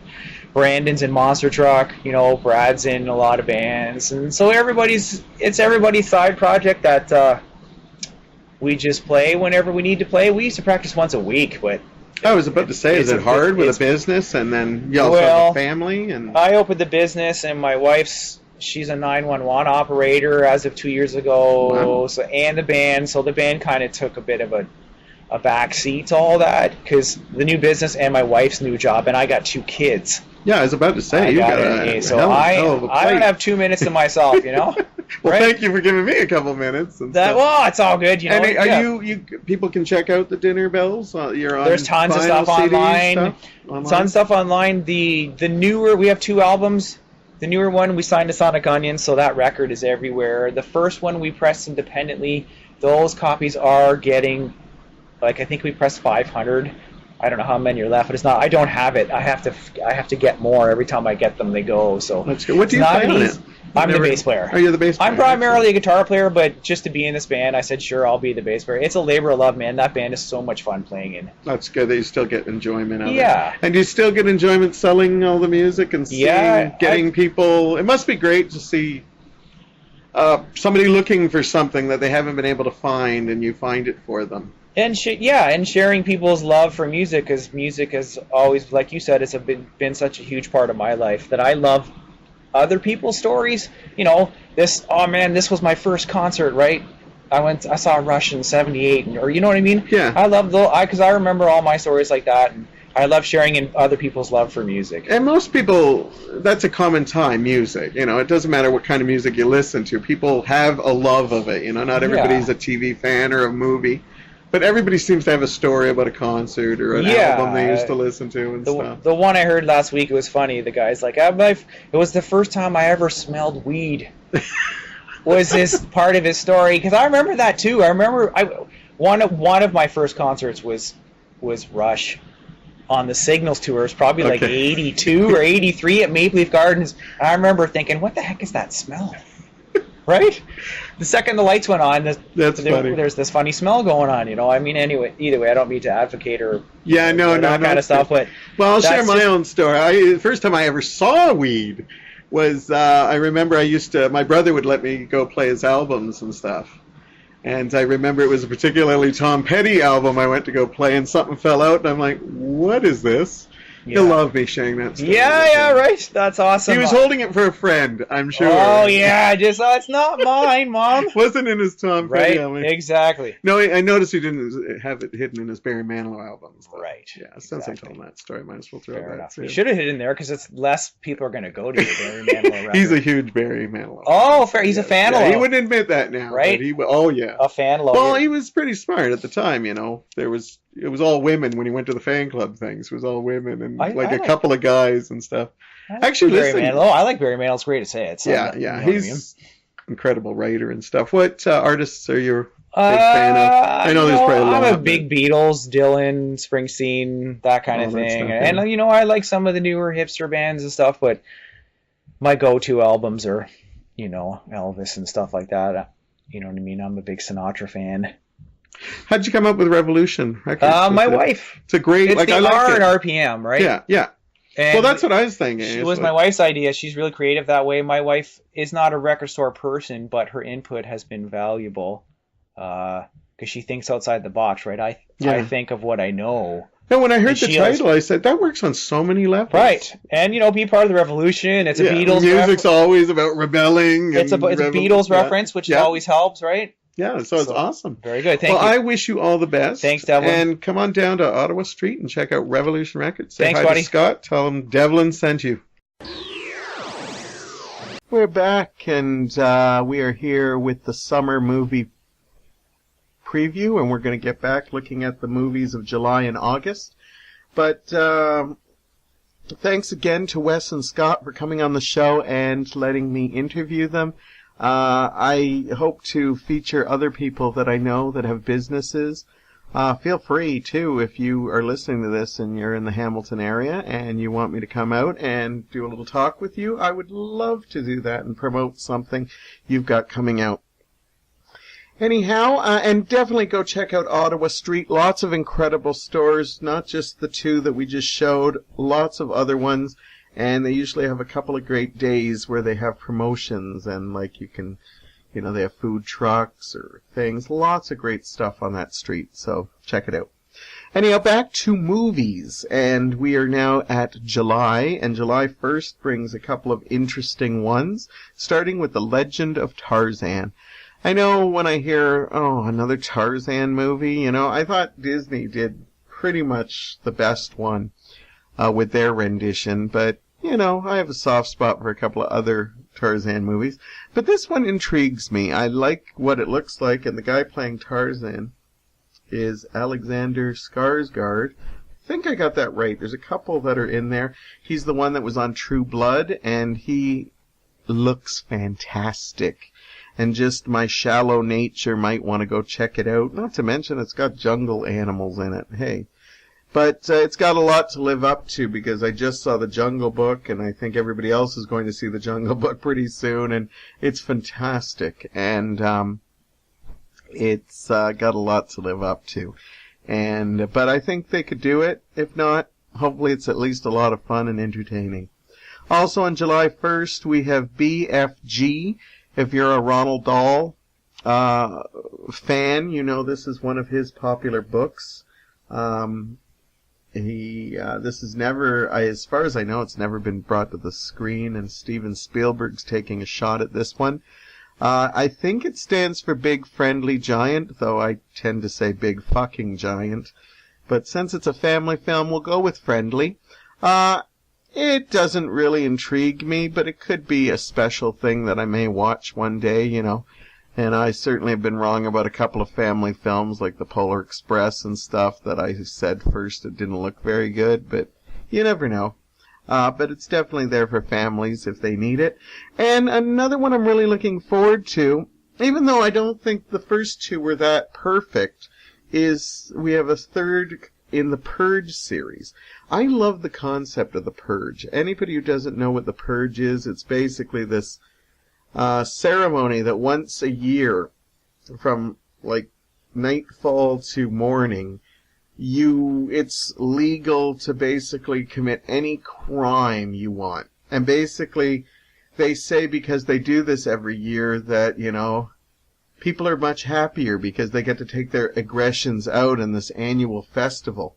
Brandon's in Monster Truck. You know, Brad's in a lot of bands, and so it's everybody's side project that we just play whenever we need to play. We used to practice once a week, but I was about to say, is it hard with a business, and then you also have a family? And I opened the business, and my she's a 911 operator as of 2 years ago. Wow. So, and the band kind of took a bit of a back seat to all that, because the new business and my wife's new job, and I got 2 kids. Yeah, I was about to say, you got a hell of a plate. I don't have 2 minutes to myself, you know. Well, right? Thank you for giving me a couple minutes. Well, it's all good, you know. And are you people can check out the Dinner Bells? You're on. There's tons of stuff online. Tons of stuff online. The newer, we have 2 albums. The newer one we signed to Sonic Unyon, so that record is everywhere. The first one we pressed independently. Those copies are getting, like, I think we pressed 500. I don't know how many are left, but it's not. I don't have it. I have to get more every time I get them. They go. So that's good. What do you play on it? I'm the bass player. Oh, you're the bass player. I'm primarily a guitar player, but just to be in this band, I said, sure, I'll be the bass player. It's a labor of love, man. That band is so much fun playing in. That's good that you still get enjoyment out of it. Yeah. And do you still get enjoyment selling all the music and getting people... It must be great to see somebody looking for something that they haven't been able to find, and you find it for them. And sharing people's love for music, because music has always, like you said, it's been such a huge part of my life, that I love other people's stories. You know, this was my first concert, right? I saw Rush in '78, or you know what I mean? Yeah. I love because I remember all my stories like that, and I love sharing in other people's love for music. And most people, that's a common time, music. You know, it doesn't matter what kind of music you listen to. People have a love of it. You know, not everybody's a TV fan or a movie. But everybody seems to have a story about a concert or an album they used to listen to and stuff. The one I heard last week, it was funny. The guy's like, it was the first time I ever smelled weed. Was this part of his story? Because I remember that too. I remember one of my first concerts was Rush on the Signals tours, probably like 82 or 83 at Maple Leaf Gardens. I remember thinking, what the heck is that smell? Right? The second the lights went on, there's this funny smell going on, you know. I mean, either way, I don't mean to advocate or that kind of stuff. But I'll share my own story. The first time I ever saw weed was I remember my brother would let me go play his albums and stuff. And I remember it was a particularly Tom Petty album I went to go play, and something fell out, and I'm like, what is this? Yeah. He'll love me sharing that story. Yeah, right. That's awesome. He was holding it for a friend, I'm sure. Oh, yeah. It's not mine, Mom. Wasn't in his Tom Petty album. Right, exactly. No, I noticed he didn't have it hidden in his Barry Manilow albums. Though. Right. Yeah, since I told that story, might as well throw that too. You should have hid in there, because it's less people are going to go to the Barry Manilow record. He's a huge Barry Manilow. Oh, fair. He's a fan of He wouldn't admit that now. Right? A fan of Well, he was pretty smart at the time, you know. It was all women when he went to the fan club things. It was all women and a couple of guys and stuff. Actually, listen. I like Barry Manilow. It's great to say it. So He's incredible writer and stuff. What artists are you a big fan of? I know there's probably a lot. I'm a big Beatles, Dylan, Springsteen, that kind of thing. And I like some of the newer hipster bands and stuff, but my go-to albums are, Elvis and stuff like that. You know what I mean? I'm a big Sinatra fan. How'd you come up with Revolution Records? My wife. It's a great... It's the R and RPM, right? Yeah. And that's what I was thinking. It was my wife's idea. She's really creative that way. My wife is not a record store person, but her input has been valuable because she thinks outside the box, right? I think of what I know. And when I heard the title, I said, that works on so many levels. Right. And, be part of the revolution. It's a Beatles music's always about rebelling. It's a Beatles reference, which always helps, right? Yeah, so it's awesome. Very good. Thank you. Well, I wish you all the best. Thanks, Devlin. And come on down to Ottawa Street and check out Revolution Records. Thanks, hi buddy. To Scott. Tell him Devlin sent you. We're back, and we are here with the summer movie preview, and we're going to get back looking at the movies of July and August. But thanks again to Wes and Scott for coming on the show and letting me interview them. I hope to feature other people that I know that have businesses. Feel free, too, if you are listening to this and you're in the Hamilton area and you want me to come out and do a little talk with you. I would love to do that and promote something you've got coming out. Anyhow, and definitely go check out Ottawa Street. Lots of incredible stores, not just the two that we just showed, lots of other ones. And they usually have a couple of great days where they have promotions and like you can, they have food trucks or things. Lots of great stuff on that street. So check it out. Anyhow, back to movies. And we are now at July. And July 1st brings a couple of interesting ones, starting with The Legend of Tarzan. I know when I hear, another Tarzan movie, I thought Disney did pretty much the best one with their rendition, but, I have a soft spot for a couple of other Tarzan movies. But this one intrigues me. I like what it looks like, and the guy playing Tarzan is Alexander Skarsgård. I think I got that right. There's a couple that are in there. He's the one that was on True Blood, and he looks fantastic. And just my shallow nature might want to go check it out. Not to mention it's got jungle animals in it. Hey. But it's got a lot to live up to because I just saw The Jungle Book, and I think everybody else is going to see The Jungle Book pretty soon, and it's fantastic. And it's got a lot to live up to. But I think they could do it. If not, hopefully it's at least a lot of fun and entertaining. Also on July 1st, we have BFG. If you're a Ronald Dahl fan, this is one of his popular books. This is never, as far as I know, it's never been brought to the screen, and Steven Spielberg's taking a shot at this one. I think it stands for Big Friendly Giant, though I tend to say Big Fucking Giant. But since it's a family film, we'll go with friendly. It doesn't really intrigue me, but it could be a special thing that I may watch one day, And I certainly have been wrong about a couple of family films like The Polar Express and stuff that I said first it didn't look very good, but you never know. But it's definitely there for families if they need it. And another one I'm really looking forward to, even though I don't think the first two were that perfect, is we have a third in the Purge series. I love the concept of the Purge. Anybody who doesn't know what the Purge is, it's basically this ceremony that once a year, from like nightfall to morning, it's legal to basically commit any crime you want. And basically, they say because they do this every year that, people are much happier because they get to take their aggressions out in this annual festival.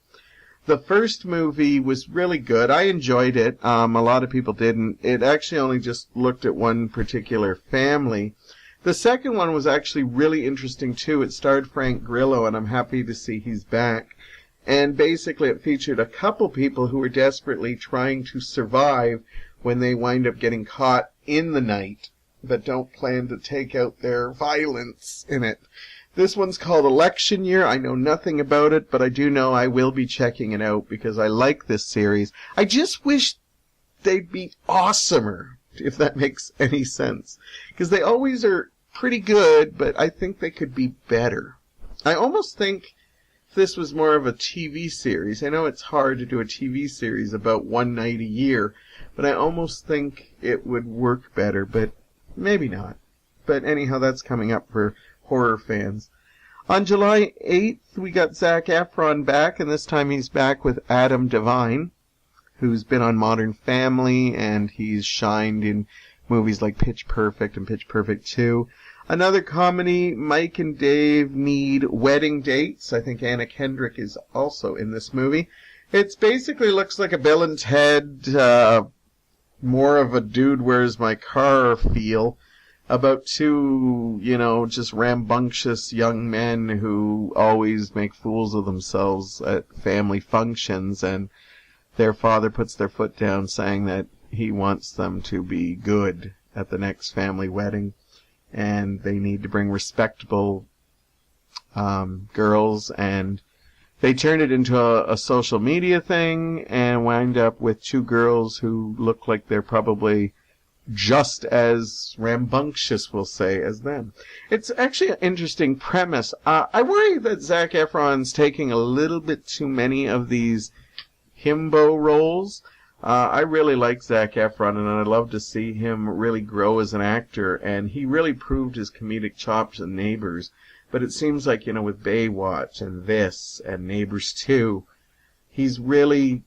The first movie was really good. I enjoyed it. A lot of people didn't. It actually only just looked at one particular family. The second one was actually really interesting, too. It starred Frank Grillo, and I'm happy to see he's back. And basically it featured a couple people who were desperately trying to survive when they wind up getting caught in the night, but don't plan to take out their violence in it. This one's called Election Year. I know nothing about it, but I do know I will be checking it out because I like this series. I just wish they'd be awesomer, if that makes any sense. Because they always are pretty good, but I think they could be better. I almost think if this was more of a TV series, I know it's hard to do a TV series about one night a year, but I almost think it would work better, but maybe not. But anyhow, that's coming up for horror fans. On July 8th, we got Zac Efron back, and this time he's back with Adam Devine, who's been on Modern Family, and he's shined in movies like Pitch Perfect and Pitch Perfect 2. Another comedy, Mike and Dave Need Wedding Dates. I think Anna Kendrick is also in this movie. It basically looks like a Bill and Ted, more of a Dude, Where's My Car feel, about two, just rambunctious young men who always make fools of themselves at family functions, and their father puts their foot down saying that he wants them to be good at the next family wedding, and they need to bring respectable girls, and they turn it into a social media thing and wind up with two girls who look like they're probably just as rambunctious, we'll say, as them. It's actually an interesting premise. I worry that Zac Efron's taking a little bit too many of these himbo roles. I really like Zac Efron, and I'd love to see him really grow as an actor, and he really proved his comedic chops in Neighbors. But it seems like, with Baywatch and this and Neighbors 2, he's really...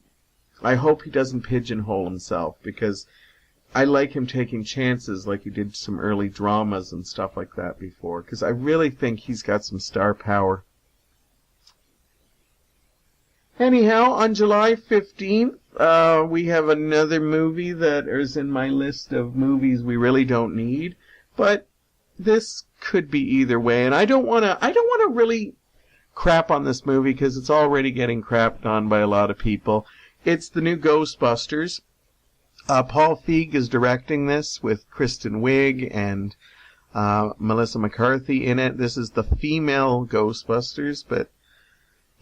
I hope he doesn't pigeonhole himself, because I like him taking chances like he did some early dramas and stuff like that before, because I really think he's got some star power. Anyhow, on July 15th, we have another movie that is in my list of movies we really don't need, but this could be either way, and I don't want to really crap on this movie because it's already getting crapped on by a lot of people. It's the new Ghostbusters. Paul Feig is directing this with Kristen Wiig and Melissa McCarthy in it. This is the female Ghostbusters, but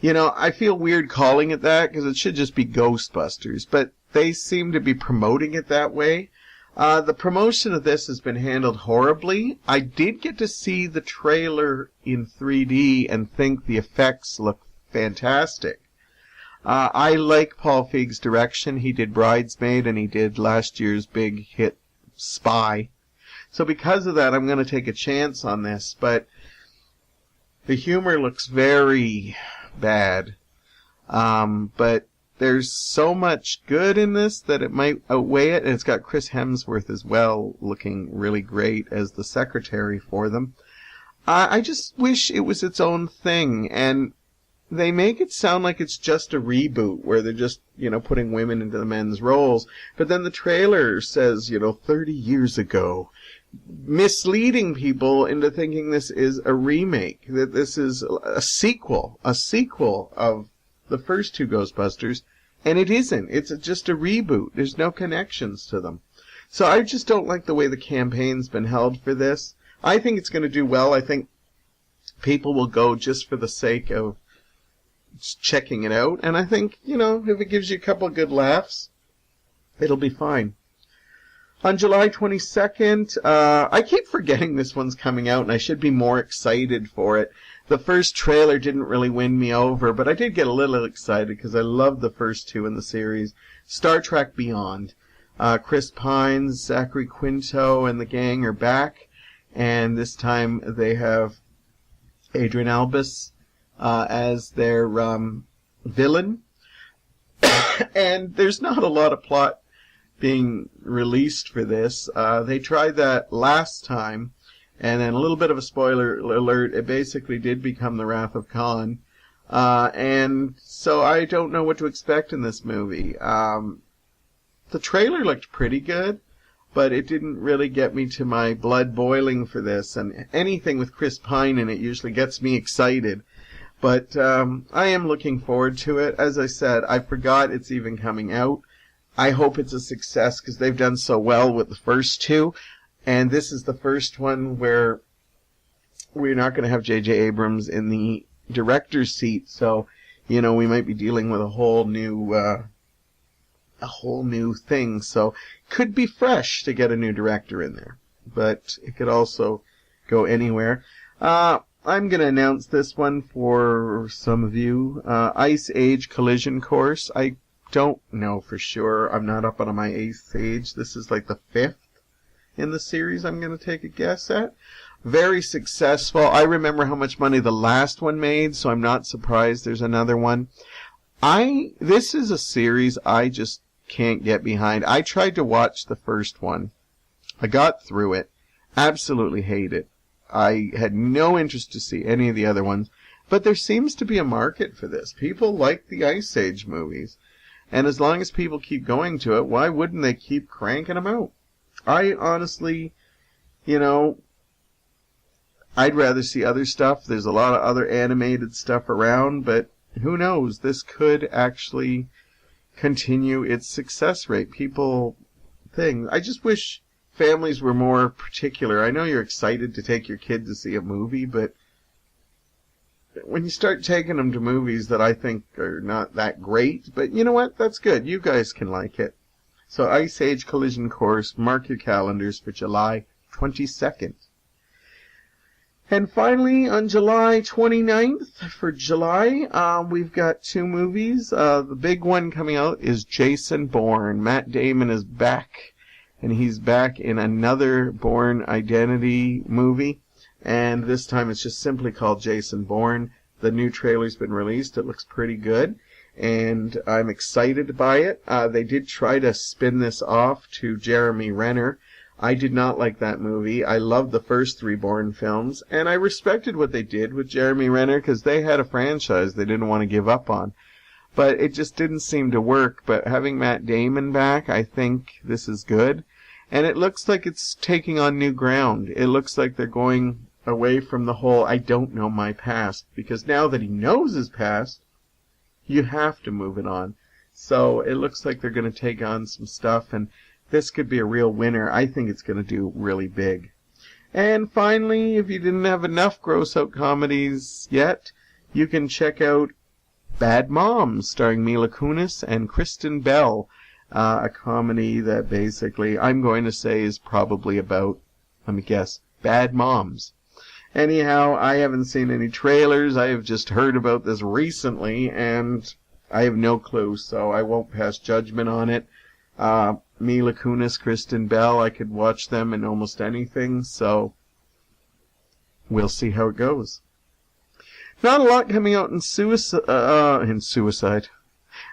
I feel weird calling it that because it should just be Ghostbusters, but they seem to be promoting it that way. The promotion of this has been handled horribly. I did get to see the trailer in 3D and think the effects look fantastic. I like Paul Feig's direction. He did Bridesmaid and he did last year's big hit Spy. So because of that, I'm going to take a chance on this, but the humor looks very bad. But there's so much good in this that it might outweigh it. And it's got Chris Hemsworth as well, looking really great as the secretary for them. I just wish it was its own thing. And they make it sound like it's just a reboot where they're just, putting women into the men's roles. But then the trailer says, 30 years ago, misleading people into thinking this is a remake, that this is a sequel of the first two Ghostbusters, and it isn't. It's just a reboot. There's no connections to them. So I just don't like the way the campaign's been held for this. I think it's going to do well. I think people will go just for the sake of checking it out, and I think, if it gives you a couple of good laughs, it'll be fine. On July 22nd, I keep forgetting this one's coming out, and I should be more excited for it. The first trailer didn't really win me over, but I did get a little excited because I loved the first two in the series. Star Trek Beyond. Chris Pine, Zachary Quinto, and the gang are back, and this time they have Adrian Albus as their villain. And there's not a lot of plot being released for this. They tried that last time, and then a little bit of a spoiler alert, it basically did become the Wrath of Khan. And so I don't know what to expect in this movie. The trailer looked pretty good, but it didn't really get me to my blood boiling for this, and anything with Chris Pine in it usually gets me excited. But I am looking forward to it. As I said, I forgot it's even coming out. I hope it's a success because they've done so well with the first two. And this is the first one where we're not going to have J.J. Abrams in the director's seat. So, we might be dealing with a whole new thing. So, could be fresh to get a new director in there. But it could also go anywhere. I'm going to announce this one for some of you. Ice Age Collision Course. I don't know for sure. I'm not up on my Ice Age. This is like the 5th in the series I'm going to take a guess at. Very successful. I remember how much money the last one made, so I'm not surprised there's another one. This is a series I just can't get behind. I tried to watch the first one. I got through it. Absolutely hate it. I had no interest to see any of the other ones, but there seems to be a market for this. People like the Ice Age movies, and as long as people keep going to it, why wouldn't they keep cranking them out? I honestly, I'd rather see other stuff. There's a lot of other animated stuff around, but who knows? This could actually continue its success rate. I just wish families were more particular. I know you're excited to take your kid to see a movie, but when you start taking them to movies that I think are not that great, but you know what? That's good. You guys can like it. So Ice Age Collision Course, mark your calendars for July 22nd. And finally, on July 29th, for July, we've got 2 movies. The big one coming out is Jason Bourne. Matt Damon is back, and he's back in another Bourne Identity movie. And this time it's just simply called Jason Bourne. The new trailer's been released. It looks pretty good, and I'm excited by it. They did try to spin this off to Jeremy Renner. I did not like that movie. I loved the first 3 Bourne films, and I respected what they did with Jeremy Renner because they had a franchise they didn't want to give up on. But it just didn't seem to work. But having Matt Damon back, I think this is good. And it looks like it's taking on new ground. It looks like they're going away from the whole, I don't know my past. Because now that he knows his past, you have to move it on. So it looks like they're going to take on some stuff, and this could be a real winner. I think it's going to do really big. And finally, if you didn't have enough gross-out comedies yet, you can check out Bad Moms, starring Mila Kunis and Kristen Bell. A comedy that basically, I'm going to say, is probably about, let me guess, bad moms. Anyhow, I haven't seen any trailers. I have just heard about this recently, and I have no clue, so I won't pass judgment on it. Mila Kunis, Kristen Bell, I could watch them in almost anything, so we'll see how it goes. Not a lot coming out in suicide.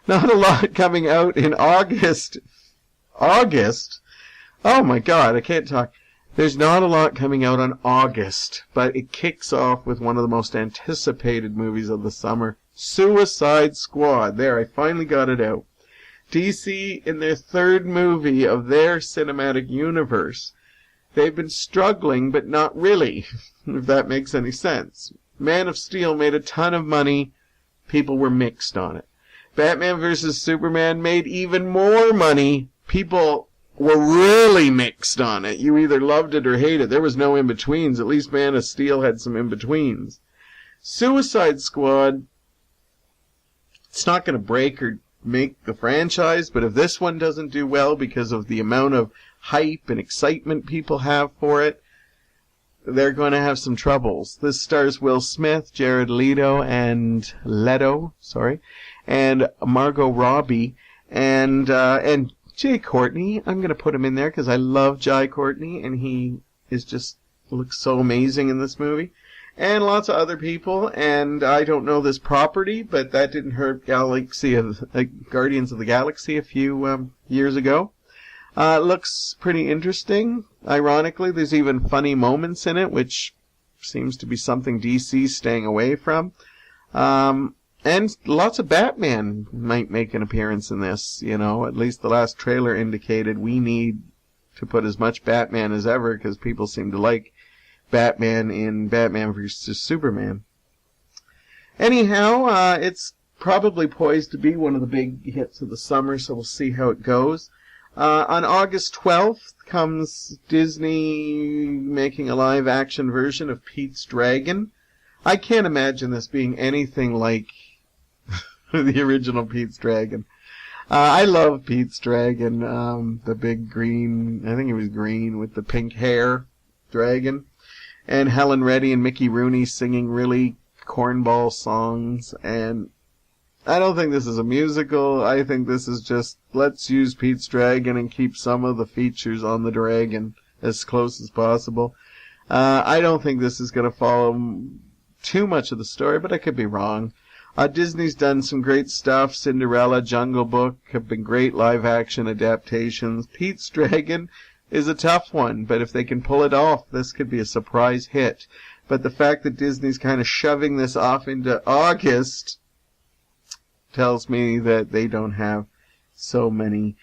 Not a lot coming out in August. August? Oh my God, I can't talk. There's not a lot coming out on August, but it kicks off with one of the most anticipated movies of the summer, Suicide Squad. There, I finally got it out. DC, in their 3rd movie of their cinematic universe, they've been struggling, but not really, if that makes any sense. Man of Steel made a ton of money. People were mixed on it. Batman vs. Superman made even more money. People were really mixed on it. You either loved it or hated it. There was no in-betweens. At least Man of Steel had some in-betweens. Suicide Squad, it's not going to break or make the franchise, but if this one doesn't do well because of the amount of hype and excitement people have for it, they're going to have some troubles. This stars Will Smith, Jared Leto, and Margot Robbie, and Jai Courtney. I'm going to put him in there because I love Jai Courtney, and he looks so amazing in this movie. And lots of other people, and I don't know this property, but that didn't hurt Guardians of the Galaxy a few years ago. It looks pretty interesting. Ironically, there's even funny moments in it, which seems to be something DC's staying away from. And lots of Batman might make an appearance in this, At least the last trailer indicated we need to put as much Batman as ever, because people seem to like Batman in Batman vs. Superman. Anyhow, it's probably poised to be one of the big hits of the summer, so we'll see how it goes. On August 12th comes Disney making a live-action version of Pete's Dragon. I can't imagine this being anything like the original Pete's Dragon. I love Pete's Dragon, the big green, I think it was green with the pink hair dragon. And Helen Reddy and Mickey Rooney singing really cornball songs. And I don't think this is a musical. I think this is just, let's use Pete's Dragon and keep some of the features on the dragon as close as possible. I don't think this is going to follow too much of the story, but I could be wrong. Disney's done some great stuff. Cinderella, Jungle Book have been great live-action adaptations. Pete's Dragon is a tough one, but if they can pull it off, this could be a surprise hit. But the fact that Disney's kind of shoving this off into August tells me that they don't have so many.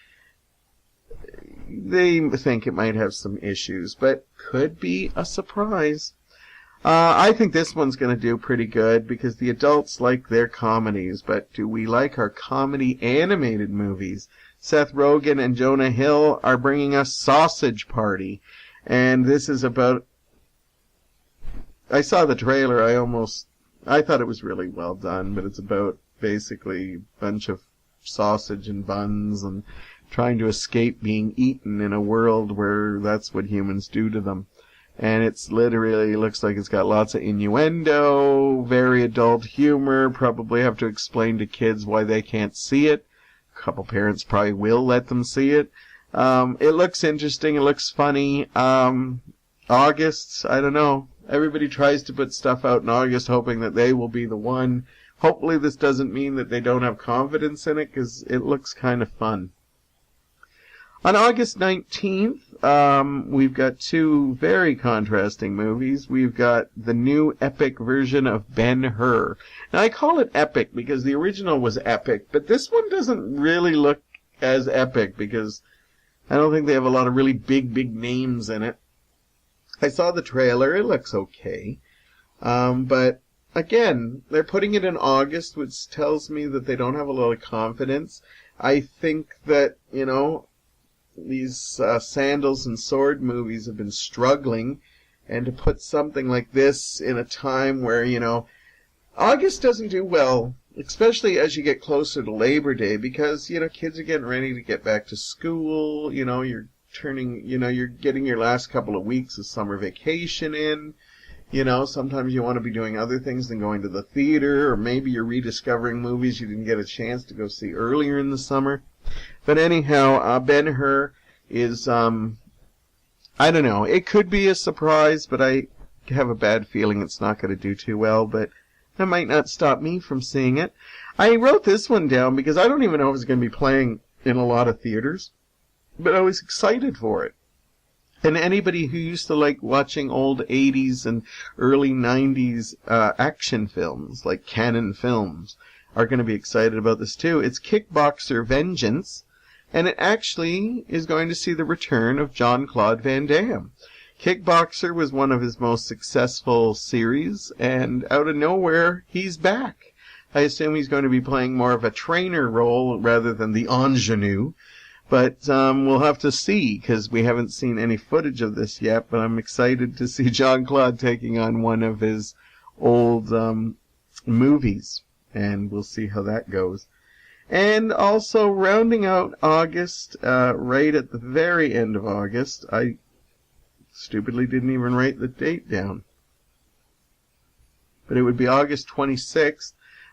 They think it might have some issues, but could be a surprise. I think this one's going to do pretty good because the adults like their comedies, but do we like our comedy animated movies? Seth Rogen and Jonah Hill are bringing us Sausage Party, and this is about... I saw the trailer, I thought it was really well done, but it's about basically a bunch of sausage and buns and trying to escape being eaten in a world where that's what humans do to them. And it's literally looks like it's got lots of innuendo, very adult humor. Probably have to explain to kids why they can't see it. A couple parents probably will let them see it. It looks interesting. It looks funny. August, I don't know. Everybody tries to put stuff out in August hoping that they will be the one. Hopefully this doesn't mean that they don't have confidence in it, because it looks kind of fun. On August 19th, we've got two very contrasting movies. We've got the new epic version of Ben-Hur. Now, I call it epic because the original was epic, but this one doesn't really look as epic because I don't think they have a lot of really big names in it. I saw the trailer. It looks okay. But, again, they're putting it in August, which tells me that they don't have a lot of confidence. I think that, these sandals and sword movies have been struggling, and to put something like this in a time where, August doesn't do well, especially as you get closer to Labor Day, because, kids are getting ready to get back to school, you're getting your last couple of weeks of summer vacation in, sometimes you want to be doing other things than going to the theater, or maybe you're rediscovering movies you didn't get a chance to go see earlier in the summer. But anyhow, Ben-Hur is, I don't know, it could be a surprise, but I have a bad feeling it's not going to do too well, but that might not stop me from seeing it. I wrote this one down because I don't even know if it's going to be playing in a lot of theaters, but I was excited for it. And anybody who used to like watching old 80s and early 90s action films, like Cannon Films, are going to be excited about this too. It's Kickboxer Vengeance, and it actually is going to see the return of Jean-Claude Van Damme. Kickboxer was one of his most successful series, and out of nowhere, he's back. I assume he's going to be playing more of a trainer role rather than the ingenue, but we'll have to see, because we haven't seen any footage of this yet, but I'm excited to see Jean-Claude taking on one of his old movies. And we'll see how that goes. And also, rounding out August, right at the very end of August, I stupidly didn't even write the date down. But it would be August 26th.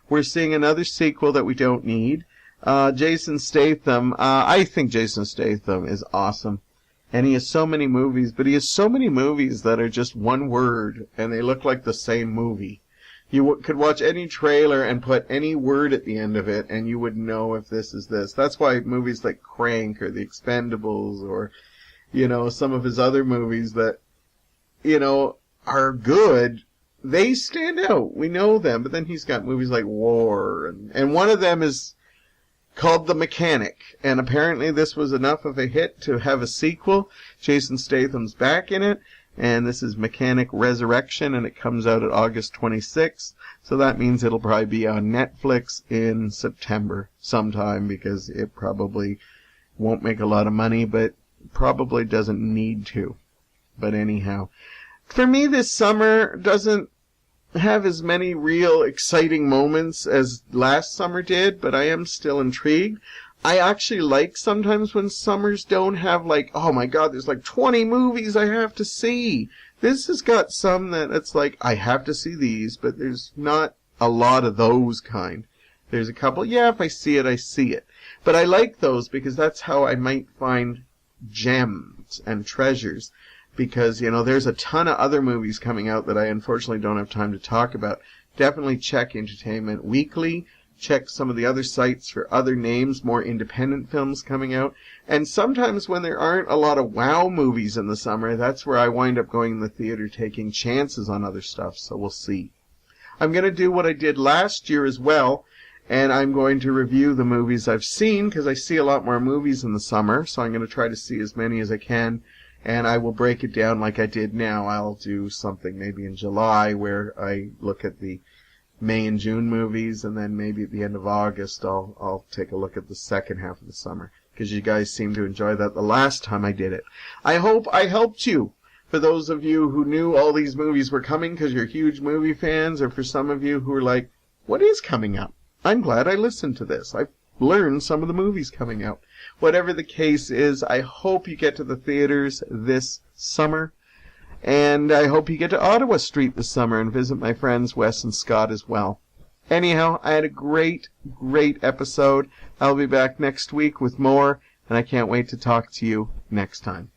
We're seeing another sequel that we don't need. Jason Statham. I think Jason Statham is awesome. And he has so many movies, but he has so many movies that are just one word, and they look like the same movie. You could watch any trailer and put any word at the end of it, and you would know if this is this. That's why movies like Crank or The Expendables or, some of his other movies that, are good, they stand out. We know them. But then he's got movies like War, and one of them is called The Mechanic. And apparently this was enough of a hit to have a sequel. Jason Statham's back in it. And this is Mechanic Resurrection, and it comes out at August 26th. So that means it'll probably be on Netflix in September sometime, because it probably won't make a lot of money, but probably doesn't need to. But anyhow, for me this summer doesn't have as many real exciting moments as last summer did, but I am still intrigued. I actually like sometimes when summers don't have like, oh my god, there's like 20 movies I have to see. This has got some that it's like, I have to see these, but there's not a lot of those kind. There's a couple, if I see it, I see it. But I like those because that's how I might find gems and treasures. Because, there's a ton of other movies coming out that I unfortunately don't have time to talk about. Definitely check Entertainment Weekly. Check some of the other sites for other names, more independent films coming out. And sometimes when there aren't a lot of wow movies in the summer, that's where I wind up going in the theater taking chances on other stuff, so we'll see. I'm going to do what I did last year as well, and I'm going to review the movies I've seen, because I see a lot more movies in the summer, so I'm going to try to see as many as I can, and I will break it down like I did now. I'll do something maybe in July where I look at the May and June movies, and then maybe at the end of August I'll take a look at the second half of the summer, because you guys seemed to enjoy that the last time I did it. I hope I helped you. For those of you who knew all these movies were coming because you're huge movie fans, or for some of you who are like, what is coming up? I'm glad I listened to this. I've learned some of the movies coming out. Whatever the case is, I hope you get to the theaters this summer. And I hope you get to Ottawa Street this summer and visit my friends Wes and Scott as well. Anyhow, I had a great episode. I'll be back next week with more, and I can't wait to talk to you next time.